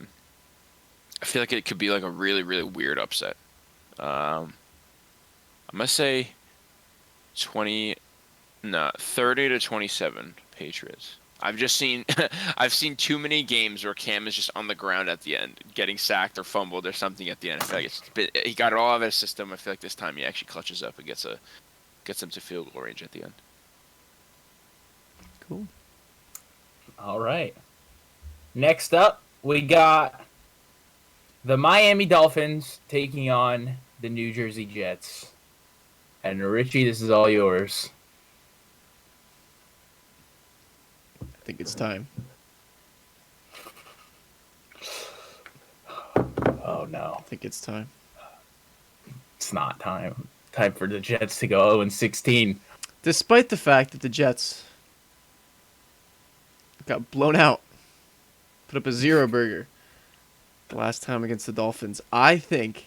feel like it could be like a really, really weird upset. I'm gonna say 30-27 Patriots. I've seen too many games where Cam is just on the ground at the end, getting sacked or fumbled or something at the end. I feel like he got it all out of his system. I feel like this time he actually clutches up and gets him to field goal range at the end. Cool. All right. Next up, we got the Miami Dolphins taking on the New Jersey Jets. And Richie, this is all yours. I think it's time. Oh no, I think it's time. it's not time. Time for the Jets to go 0-16. Despite the fact that the Jets got blown out, put up a 0 burger the last time against the Dolphins, I think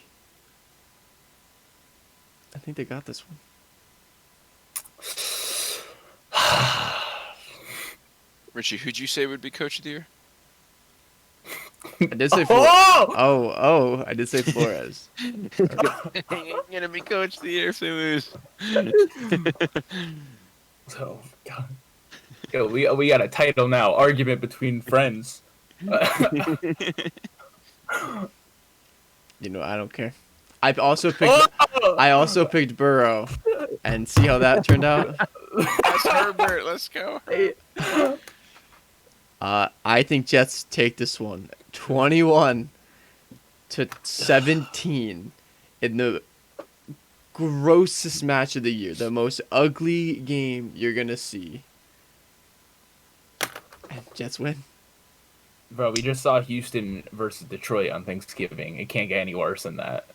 they got this one. Richie, who'd you say would be coach of the year? I did say Flores. Oh, I did say Flores. Gonna be coach of the year if they lose. Oh God. Yo, we got a title now. Argument between friends. You know, I don't care. I also picked Burrow, and see how that turned out. That's Herbert. Let's go. I think Jets take this one, 21-17, in the grossest match of the year, the most ugly game you're gonna see. And Jets win. Bro, we just saw Houston versus Detroit on Thanksgiving. It can't get any worse than that.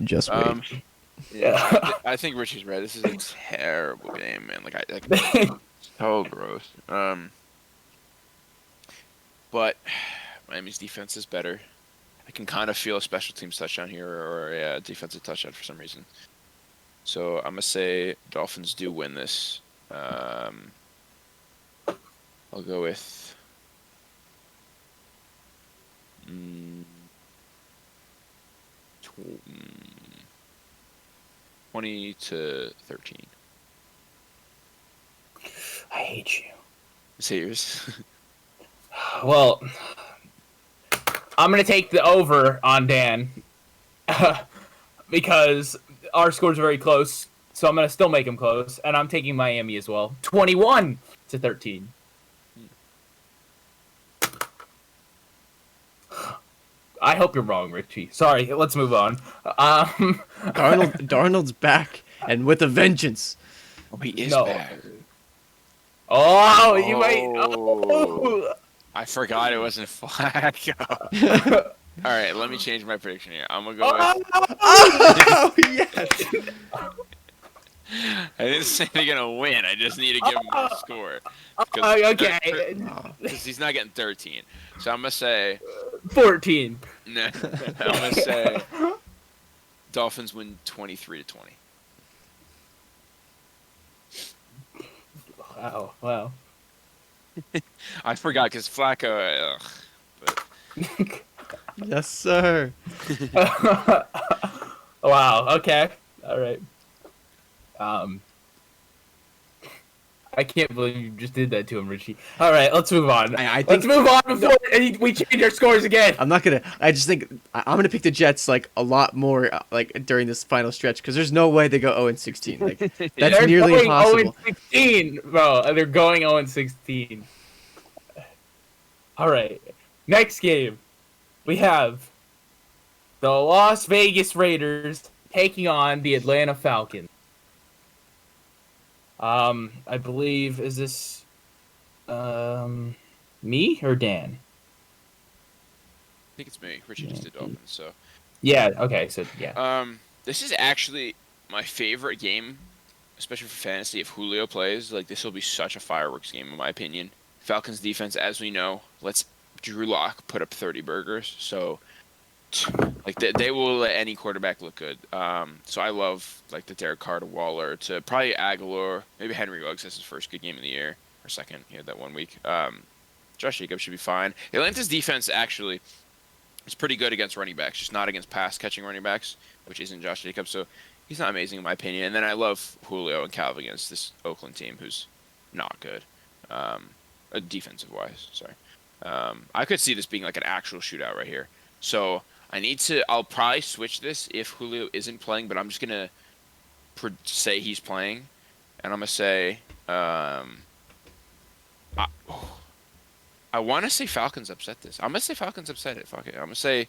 Just wait. Yeah. I think Richie's right. This is a terrible game, man. So gross. But Miami's defense is better. I can kind of feel a special teams touchdown here or a defensive touchdown for some reason. So I'm gonna say Dolphins do win this. I'll go with 28-17. 20-13. I hate you. Say yours. Well, I'm gonna take the over on Dan because our scores are very close. So I'm gonna still make them close, and I'm taking Miami as well. 21-13. I hope you're wrong, Richie. Sorry, let's move on. Darnold's back and with a vengeance. Oh, he is no. back. Oh, you might. Oh. Oh. I forgot it wasn't Flacco. All right, let me change my prediction here. I'm gonna go with. Oh yes. I didn't say they're gonna win. I just need to give him a score. Okay. Because he's not getting 13. So I'm gonna say 14. no. I'm gonna say Dolphins win 23-20. Wow. I forgot because Flacco. But Yes, sir. Wow. Okay. All right. I can't believe you just did that to him, Richie. All right, let's move on. Let's move on before we change our scores again. I'm not gonna. I just think I'm gonna pick the Jets like a lot more like during this final stretch because there's no way they go 0-16. Like that's They're nearly going impossible. 0-16, bro. They're going 0-16. All right. Next game, we have the Las Vegas Raiders taking on the Atlanta Falcons. I believe, is this me or Dan? I think it's me. Richie just did Dolphins. So. Yeah. Okay. So yeah. This is actually my favorite game, especially for fantasy. If Julio plays, like this will be such a fireworks game, in my opinion. Falcons defense, as we know, lets Drew Lock put up 30 burgers. So, like they will let any quarterback look good. So I love like the Derek Carr to Waller to probably Aguilar, maybe Henry Ruggs has his first good game of the year or second. He had that 1 week. Josh Jacobs should be fine. Atlanta's defense actually is pretty good against running backs, just not against pass catching running backs, which isn't Josh Jacobs. So he's not amazing in my opinion. And then I love Julio and Calvin against this Oakland team who's not good, defensive wise. Sorry. I could see this being like an actual shootout right here. So I'll probably switch this if Julio isn't playing, but I'm just going to say he's playing. And I'm going to say, I want to say Falcons upset this. I'm going to say Falcons upset it. Fuck it. I'm going to say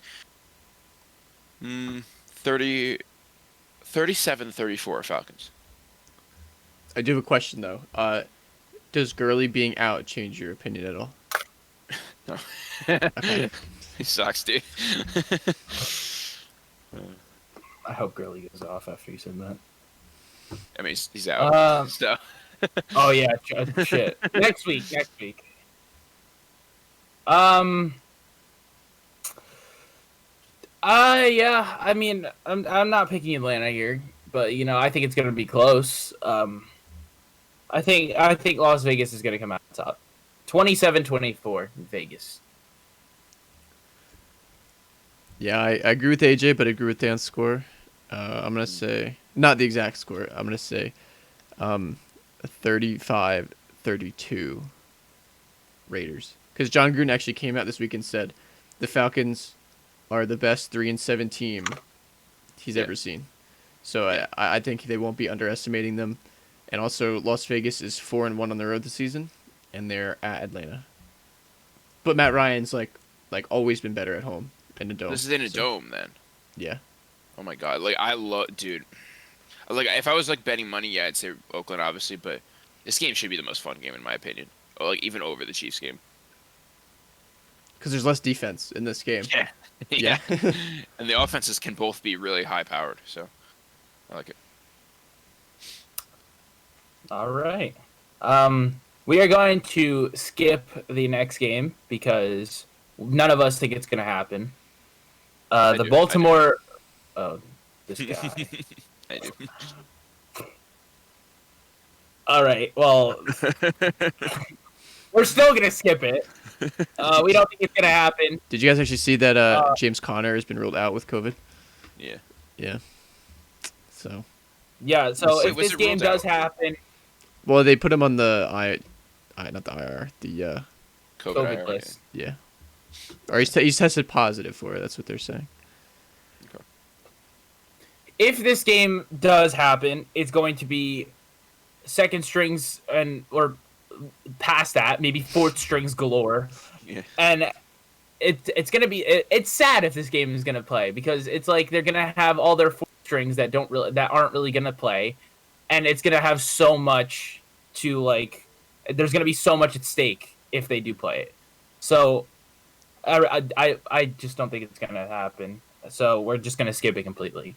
37-34 Falcons. I do have a question though. Does Gurley being out change your opinion at all? No. Okay. He sucks, dude. I hope Gurley goes off after you said that. I mean, he's out. So. Oh yeah, shit. Next week. Yeah. I mean, I'm not picking Atlanta here, but I think it's gonna be close. I think Las Vegas is gonna come out top. 27-24 Vegas. Yeah, I agree with AJ, but I agree with Dan's score. I'm going to say, not the exact score, I'm going to say 35-32 Raiders. Because John Gruden actually came out this week and said the Falcons are the best 3-7 team he's ever seen. So I think they won't be underestimating them. And also, Las Vegas is 4-1 on the road this season, and they're at Atlanta. But Matt Ryan's like always been better at home. In a dome. This is in a dome, then. Yeah. Oh my god! Like I love, dude. Like if I was like betting money, yeah, I'd say Oakland, obviously. But this game should be the most fun game in my opinion. Or like even over the Chiefs game. Because there's less defense in this game. Yeah. Yeah. And the offenses can both be really high powered, so I like it. All right. We are going to skip the next game because none of us think it's going to happen. The Baltimore. Oh, this guy. I do. All right. Well, we're still gonna skip it. We don't think it's gonna happen. Did you guys actually see that James Conner has been ruled out with COVID? Yeah. Yeah. So Yeah, so Wait, if what's this it game ruled does out? happen, Well, they put him on the not the IR, COVID COVID IR. list. yeah, or he's tested positive for it. That's what they're saying. Okay. If this game does happen, it's going to be second strings and or past that, maybe fourth strings galore, Yeah. and it's gonna be it's sad if this game is gonna play because it's like they're gonna have all their fourth strings that aren't really gonna play, and it's gonna have so much to like. There's gonna be so much at stake if they do play it. So I just don't think it's gonna happen. So we're just gonna skip it completely.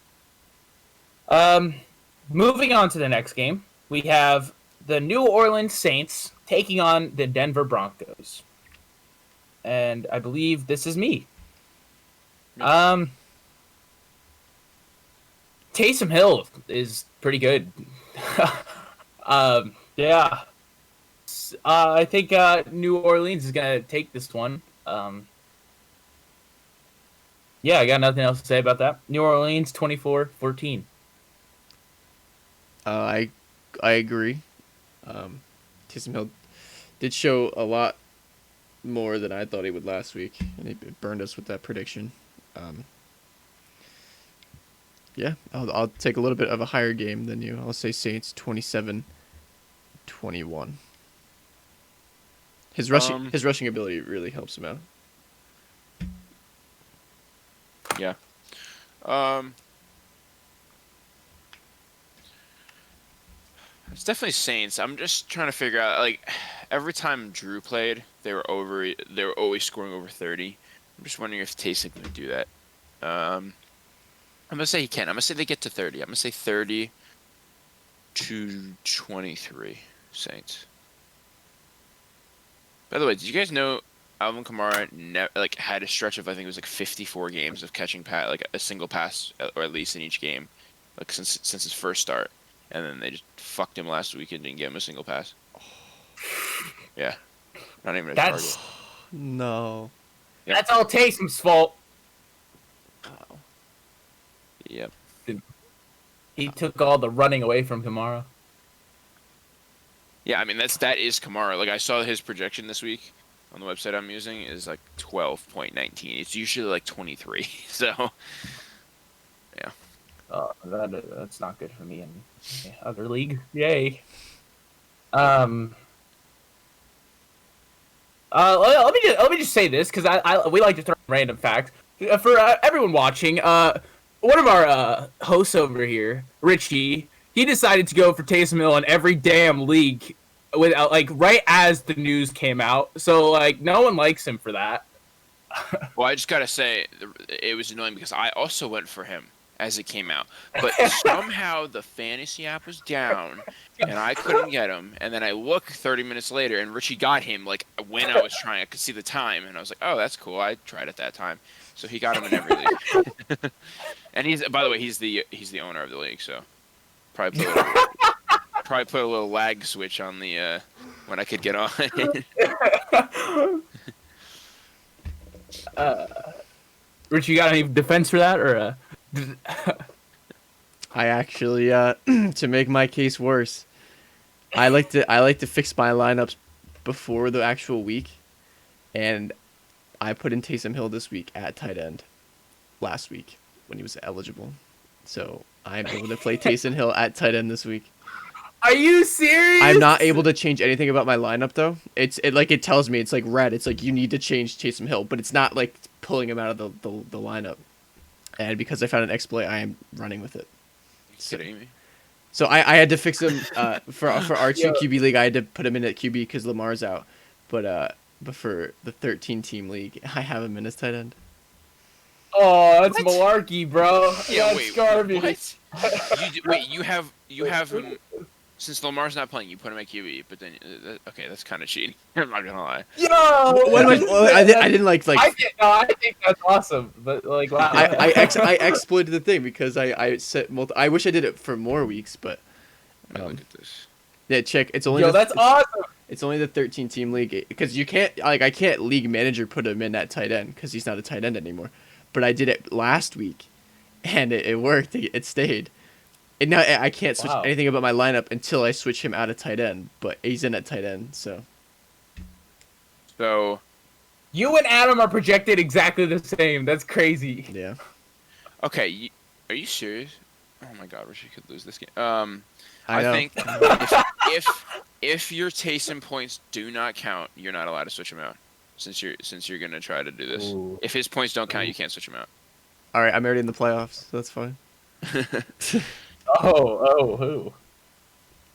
Um, moving on to the next game, we have the New Orleans Saints taking on the Denver Broncos, and I believe this is me. Yeah. Um, Taysom Hill is pretty good. Yeah. I think New Orleans is gonna take this one. Yeah, I got nothing else to say about that. New Orleans 24-14. I agree. Taysom Hill did show a lot more than I thought he would last week, and he burned us with that prediction. Yeah, I'll take a little bit of a higher game than you. I'll say Saints 27-21. His rushing ability really helps him out. Yeah. It's definitely Saints. I'm just trying to figure out like every time Drew played, they were always scoring over 30. I'm just wondering if Taysom can do that. I'm gonna say he can. I'm gonna say they get to 30. I'm gonna say 30 to 23 Saints. By the way, did you guys know Alvin Kamara had a stretch of I think it was like 54 games of catching like a single pass or at least in each game, like since his first start, and then they just fucked him last week and didn't give him a single pass. Yeah, not even a target. No. Yep. That's all Taysom's fault. Wow. Yep. He took all the running away from Kamara. Yeah, I mean that is Kamara. Like I saw his projection this week on the website I'm using is like 12.19. It's usually like 23. So yeah. That's not good for me in the other league. Yay. Let me just say this because we like to throw random facts for everyone watching. One of our hosts over here, Richie, he decided to go for Taysom Hill in every damn league without right as the news came out. So no one likes him for that. Well, I just gotta say it was annoying because I also went for him as it came out, but somehow the fantasy app was down and I couldn't get him. And then I look 30 minutes later and Richie got him like when I was trying. I could see the time and I was like, oh, that's cool. I tried at that time, so he got him in every league. And by the way, he's the owner of the league, so probably put a little lag switch on the when I could get on. Rich, you got any defense for that, or? I actually, to make my case worse, I like to fix my lineups before the actual week, and I put in Taysom Hill this week at tight end, last week when he was eligible, so I'm able to play Taysom Hill at tight end this week. Are you serious? I'm not able to change anything about my lineup though. It tells me it's like red. It's like you need to change Taysom Hill, but it's not like pulling him out of the lineup. And because I found an exploit, I am running with it. So I had to fix him for our 2 QB league. I had to put him in at QB because Lamar's out, but for the 13 team league, I have him in as tight end. Oh, that's malarkey, bro. Yeah, that's garbage. What? You have him. Since Lamar's not playing, you put him at QB, but then okay, that's kind of cheating. I'm not gonna lie. Yo, I didn't like. I think that's awesome, but wow. I exploited the thing because I set I wish I did it for more weeks, but Look at this. Yeah, check. It's only that's awesome. It's only the 13 team league because you can't I can't league manager put him in at tight end because he's not a tight end anymore. But I did it last week, and it worked. It stayed. And now I can't switch Wow. anything about my lineup until I switch him out of tight end, but he's in at tight end, so. So, You and Adam are projected exactly the same. That's crazy. Yeah. okay, are you serious? Oh my God, Richie could lose this game. I know. think if your Taysom points do not count, you're not allowed to switch him out. Since you're gonna try to do this. Ooh. If his points don't count, you can't switch him out. All right, I'm already in the playoffs, so that's fine. Oh.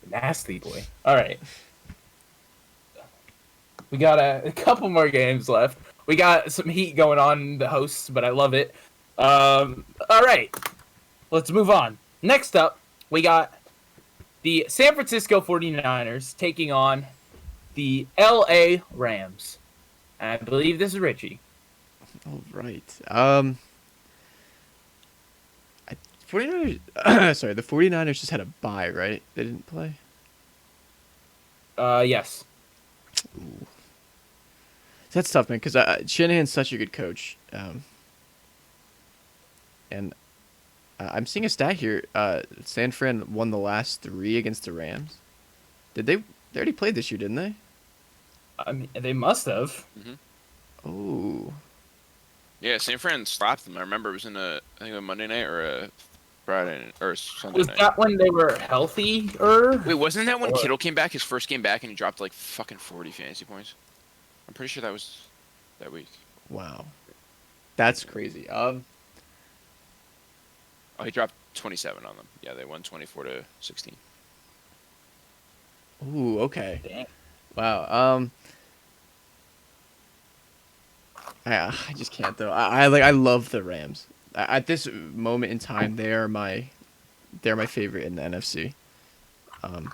Nasty boy. All right. We got a couple more games left. We got some heat going on in the hosts, but I love it. All right. Let's move on. Next up, we got the San Francisco 49ers taking on the LA Rams. I believe this is Richie. All right. 49ers. Sorry, the 49ers just had a bye, right? They didn't play. Yes. Ooh. That's tough, man. Because Shanahan's such a good coach. And I'm seeing a stat here. San Fran won the last 3 against the Rams. Did they? They already played this year, didn't they? I mean, they must have. Oh. Yeah, San Fran slapped them. I remember it was in I think a Monday night or a Friday or Sunday Was night. that when they were healthier? Wait, wasn't that when Or- Kittle came back, his first game back, and he dropped like fucking 40 fantasy points? I'm pretty sure that was that week. Wow. That's crazy. Oh, he dropped 27 on them. Yeah, they won 24-16. Ooh, okay. Dang. Wow. I just can't though. I love the Rams. At this moment in time, they're my favorite in the NFC. And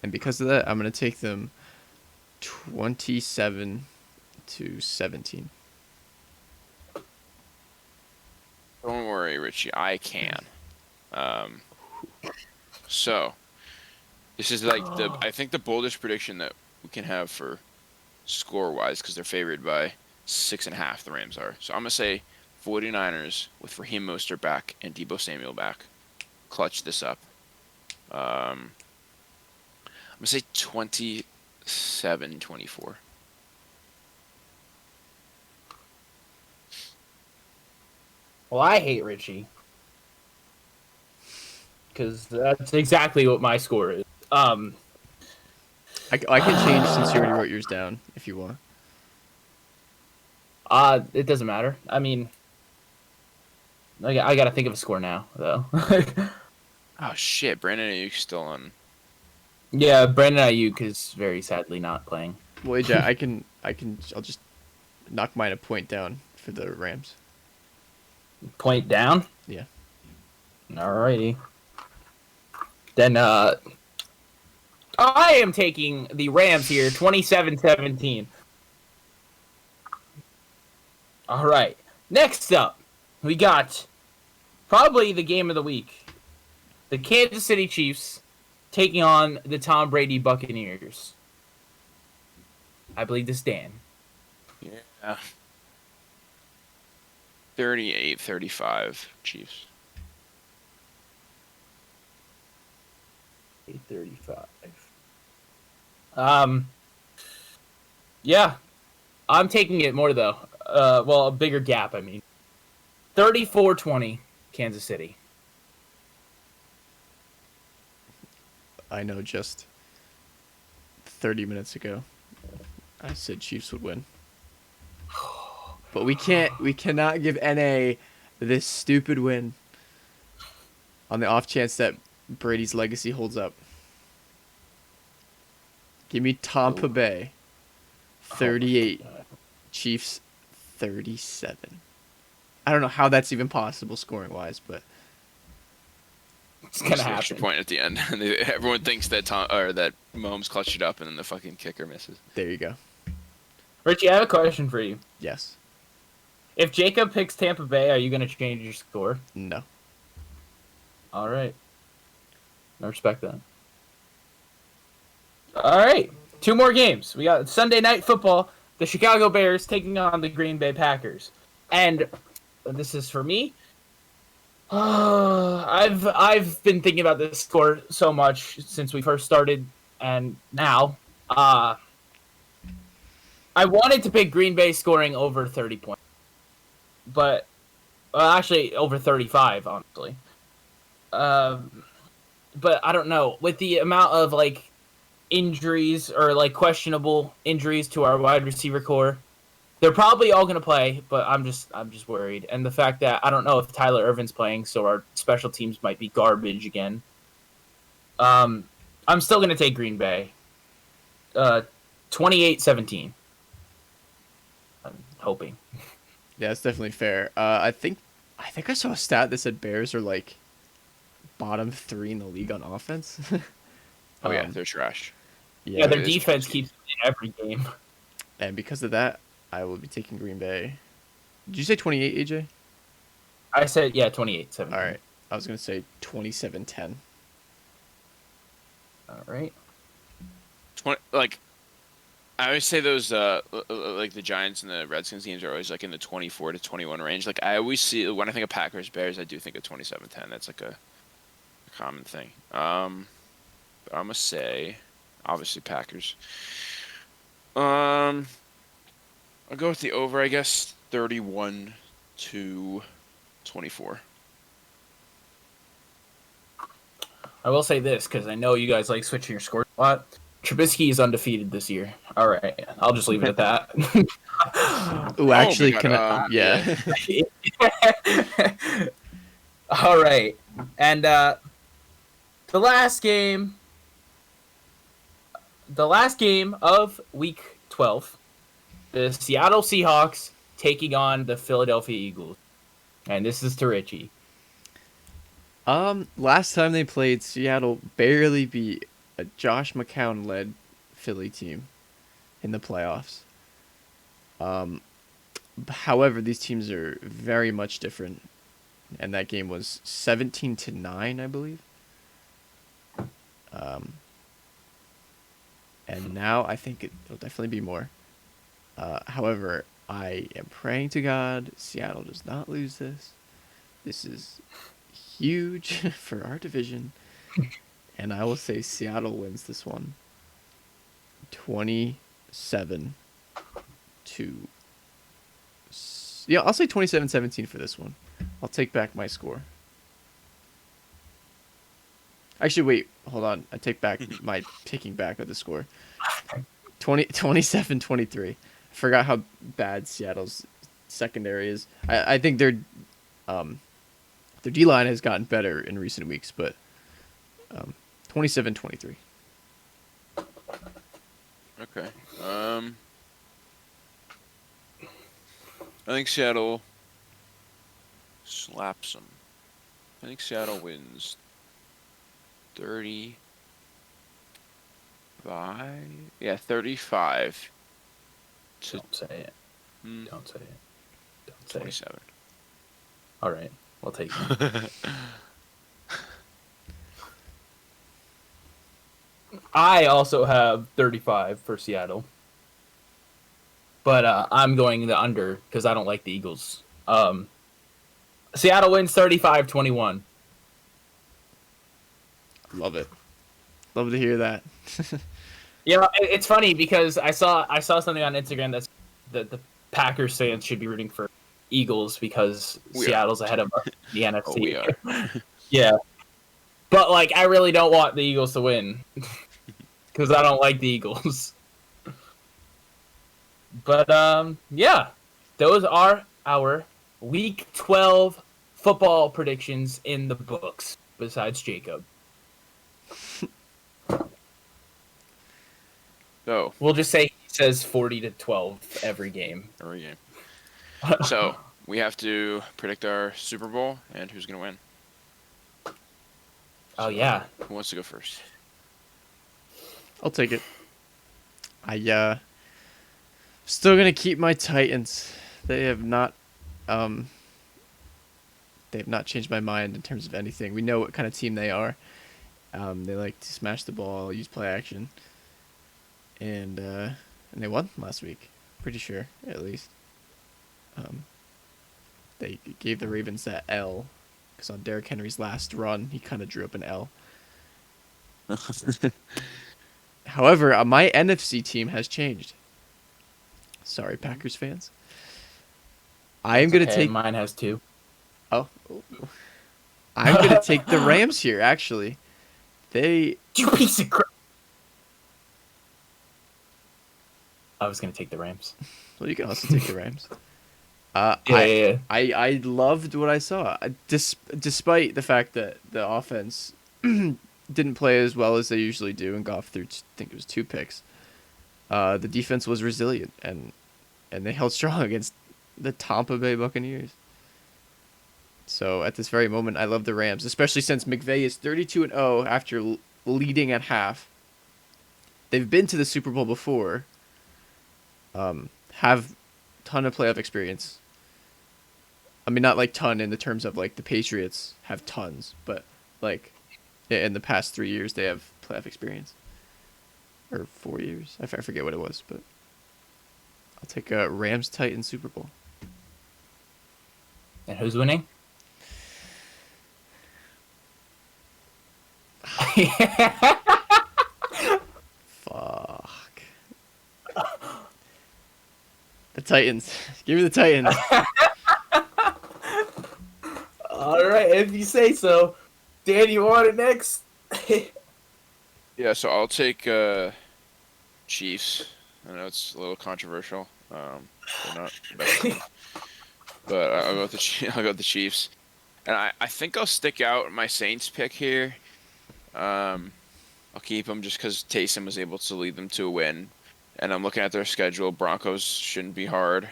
because of that, I'm gonna take them 27-17. Don't worry, Richie. I can. So, this is like I think the boldest prediction that we can have for score-wise, because they're favored by 6.5. The Rams are. So I'm gonna say 49ers with Raheem Mostert back and Deebo Samuel back, clutch this up. I'm gonna say 27-24. Well, I hate Richie. Because that's exactly what my score is. I can change since you already wrote yours down if you want. It doesn't matter. I mean, I gotta think of a score now, though. Oh shit, Brandon Ayuk's still on. Yeah, Brandon Ayuk is very sadly not playing. Well, AJ, I'll just knock mine a point down for the Rams. Point down? Yeah. Alrighty. Then, I am taking the Rams here, 27-17. Alright. Next up, we got probably the game of the week. The Kansas City Chiefs taking on the Tom Brady Buccaneers. I believe this is Dan. Yeah. 38-35 Chiefs. 8:35. Yeah. I'm taking it more though. Well, a bigger gap, I mean. 34-20 Kansas City. I know just 30 minutes ago I said Chiefs would win. But we cannot give NA this stupid win on the off chance that Brady's legacy holds up. Give me Tampa Bay 38, Chiefs 37. I don't know how that's even possible scoring wise, but It's gonna Just an extra happen. point at the end. Everyone thinks that that Mahomes clutched it up, and then the fucking kicker misses. there you go. Richie, I have a question for you. Yes. If Jacob picks Tampa Bay, are you gonna change your score? No. All right. I respect that. All right. 2 more games. We got Sunday Night Football. The Chicago Bears taking on the Green Bay Packers. And this is for me. I've been thinking about this score so much since we first started, and now, I wanted to pick Green Bay scoring over 30 points, but actually over 35, honestly. Um, but I don't know with the amount of like injuries or like questionable injuries to our wide receiver core. They're probably all gonna play, but I'm just worried, and the fact that I don't know if Tyler Irvin's playing, so our special teams might be garbage again. Um, I'm still gonna take Green Bay. Uh, 28-17. I'm hoping. Yeah, it's definitely fair. I think I saw a stat that said Bears are like bottom 3 in the league on offense. Oh yeah, um, they're trash. Yeah, yeah, their It is defense trash. keeps winning every game. and because of that, I will be taking Green Bay. Did you say 28, AJ? I said yeah, All 28-17. right. I was going to say 27-10. All right. 20, like I always say those like the Giants and the Redskins games are always like in the 24 to 21 range. Like I always see when I think of Packers Bears, I do think of 27-10. That's like a common thing. But I'm gonna say obviously Packers. Um, I'll go with the over, I guess, 31 to 24. I will say this because I know you guys like switching your scores a lot. Trubisky is undefeated this year. All right, I'll just leave it at that. Oh, Oh my actually, God. can I? Yeah. Yeah. All right, and the last game, the last game of Week 12, the Seattle Seahawks taking on the Philadelphia Eagles, and this is to Richie. Last time they played, Seattle barely beat a Josh McCown led Philly team in the playoffs. Um, However, these teams are very much different, and that game was 17-9, I believe. Um, and now I think it'll definitely be more. However, I am praying to God Seattle does not lose this. This is huge for our division, and I will say Seattle wins this one 27 to. Yeah, I'll say 27-17 for this one. I'll take back my score. Actually, wait, hold on. I take back my taking back of the score. 27-23. I forgot how bad Seattle's secondary is. I think their D line has gotten better in recent weeks, but 27-23. Okay. I think Seattle slaps them. I think Seattle wins 35. Yeah, 35 to Don't say it. Don't say it. Don't say it. 27. All right, we'll take it. I also have 35 for Seattle, but I'm going the under because I don't like the Eagles. Seattle wins 35-21. Love it. Love to hear that. Yeah, it's funny because I saw something on Instagram that the Packers fans should be rooting for Eagles because We are. Seattle's ahead of us in the NFC. Oh, we are. Yeah, but like I really don't want the Eagles to win because I don't like the Eagles. But yeah, those are our Week 12 football predictions in the books. Besides Jacob, So, we'll just say he says 40-12 every game. every game. So, we have to predict our Super Bowl and who's going to win. Oh So, yeah, Who wants to go first? I'll take it. I still gonna keep my Titans. They have not changed my mind in terms of anything. We know what kind of team they are. They like to smash the ball, use play action, and they won last week. Pretty sure, at least. They gave the Ravens that L because on Derrick Henry's last run, he kind of drew up an L. However, my NFC team has changed. Sorry, Packers fans. I am That's going to okay, take... Mine has 2. Oh. I'm going to take the Rams here, actually. They... You piece of crap. I was going to take the Rams. Well, you can also take the Rams. Yeah. I loved what I saw. Despite the fact that the offense didn't play as well as they usually do and Goff threw, I think it was 2 picks, the defense was resilient and they held strong against the Tampa Bay Buccaneers. So at this very moment, I love the Rams, especially since McVay is 32-0 after leading at half. They've been to the Super Bowl before. Have ton of playoff experience. I mean, not like ton in the terms of like the Patriots have tons, but like in the past 3 years they have playoff experience, or 4 years. I forget what it was, but I'll take a Rams Titans Super Bowl. And who's winning? Fuck. The Titans. Give me the Titans. All right, if you say so. Dan, you want it next? Yeah, so I'll take Chiefs. I know it's a little controversial. They're not the best team. But I'll go with the Chiefs. And I think I'll stick out my Saints pick here. I'll keep them just because Taysom was able to lead them to a win. And I'm looking at their schedule. Broncos shouldn't be hard.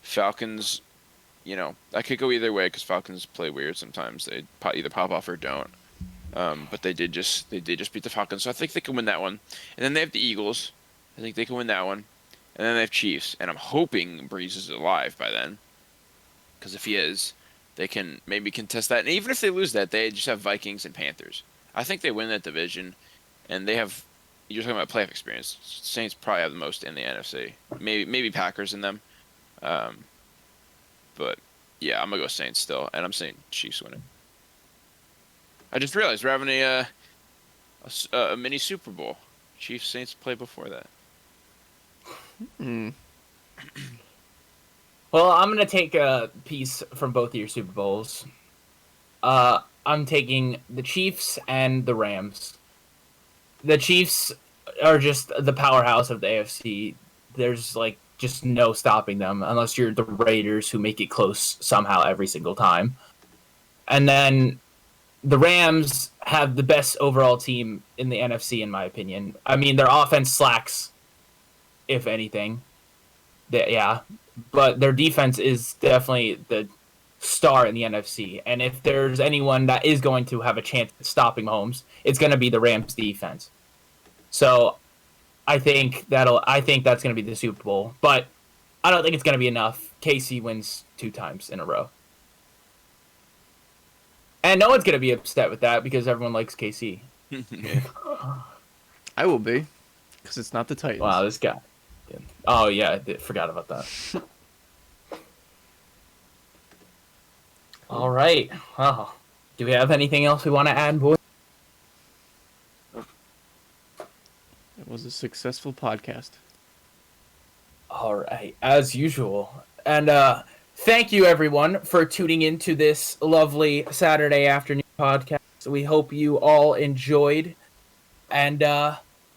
Falcons, I could go either way because Falcons play weird sometimes. They either pop off or don't. But they did just beat the Falcons, so I think they can win that one. And then they have the Eagles. I think they can win that one. And then they have Chiefs, and I'm hoping Breeze is alive by then. Because if he is, they can maybe contest that. And even if they lose that, they just have Vikings and Panthers. I think they win that division, and they have. You're talking about playoff experience. Saints probably have the most in the NFC. Maybe Packers in them. But yeah, I'm gonna go Saints still, and I'm saying Chiefs win it. I just realized we're having a mini Super Bowl. Chiefs Saints play before that. Well, I'm going to take a piece from both of your Super Bowls. I'm taking the Chiefs and the Rams. The Chiefs are just the powerhouse of the AFC. There's just no stopping them unless you're the Raiders, who make it close somehow every single time. And then the Rams have the best overall team in the NFC, in my opinion. I mean, their offense slacks, if anything. But their defense is definitely the star in the NFC. And if there's anyone that is going to have a chance at stopping Mahomes, it's going to be the Rams defense. So I think that's going to be the Super Bowl. But I don't think it's going to be enough. KC wins 2 times in a row. And no one's going to be upset with that because everyone likes KC. I will be, because it's not the Titans. Wow, this guy. Oh, yeah, I forgot about that. All right. Well, do we have anything else we want to add, boys? It was a successful podcast. All right, as usual. And thank you, everyone, for tuning into this lovely Saturday afternoon podcast. We hope you all enjoyed, and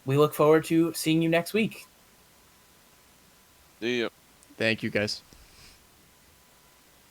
we look forward to seeing you next week. See ya. Thank you, guys.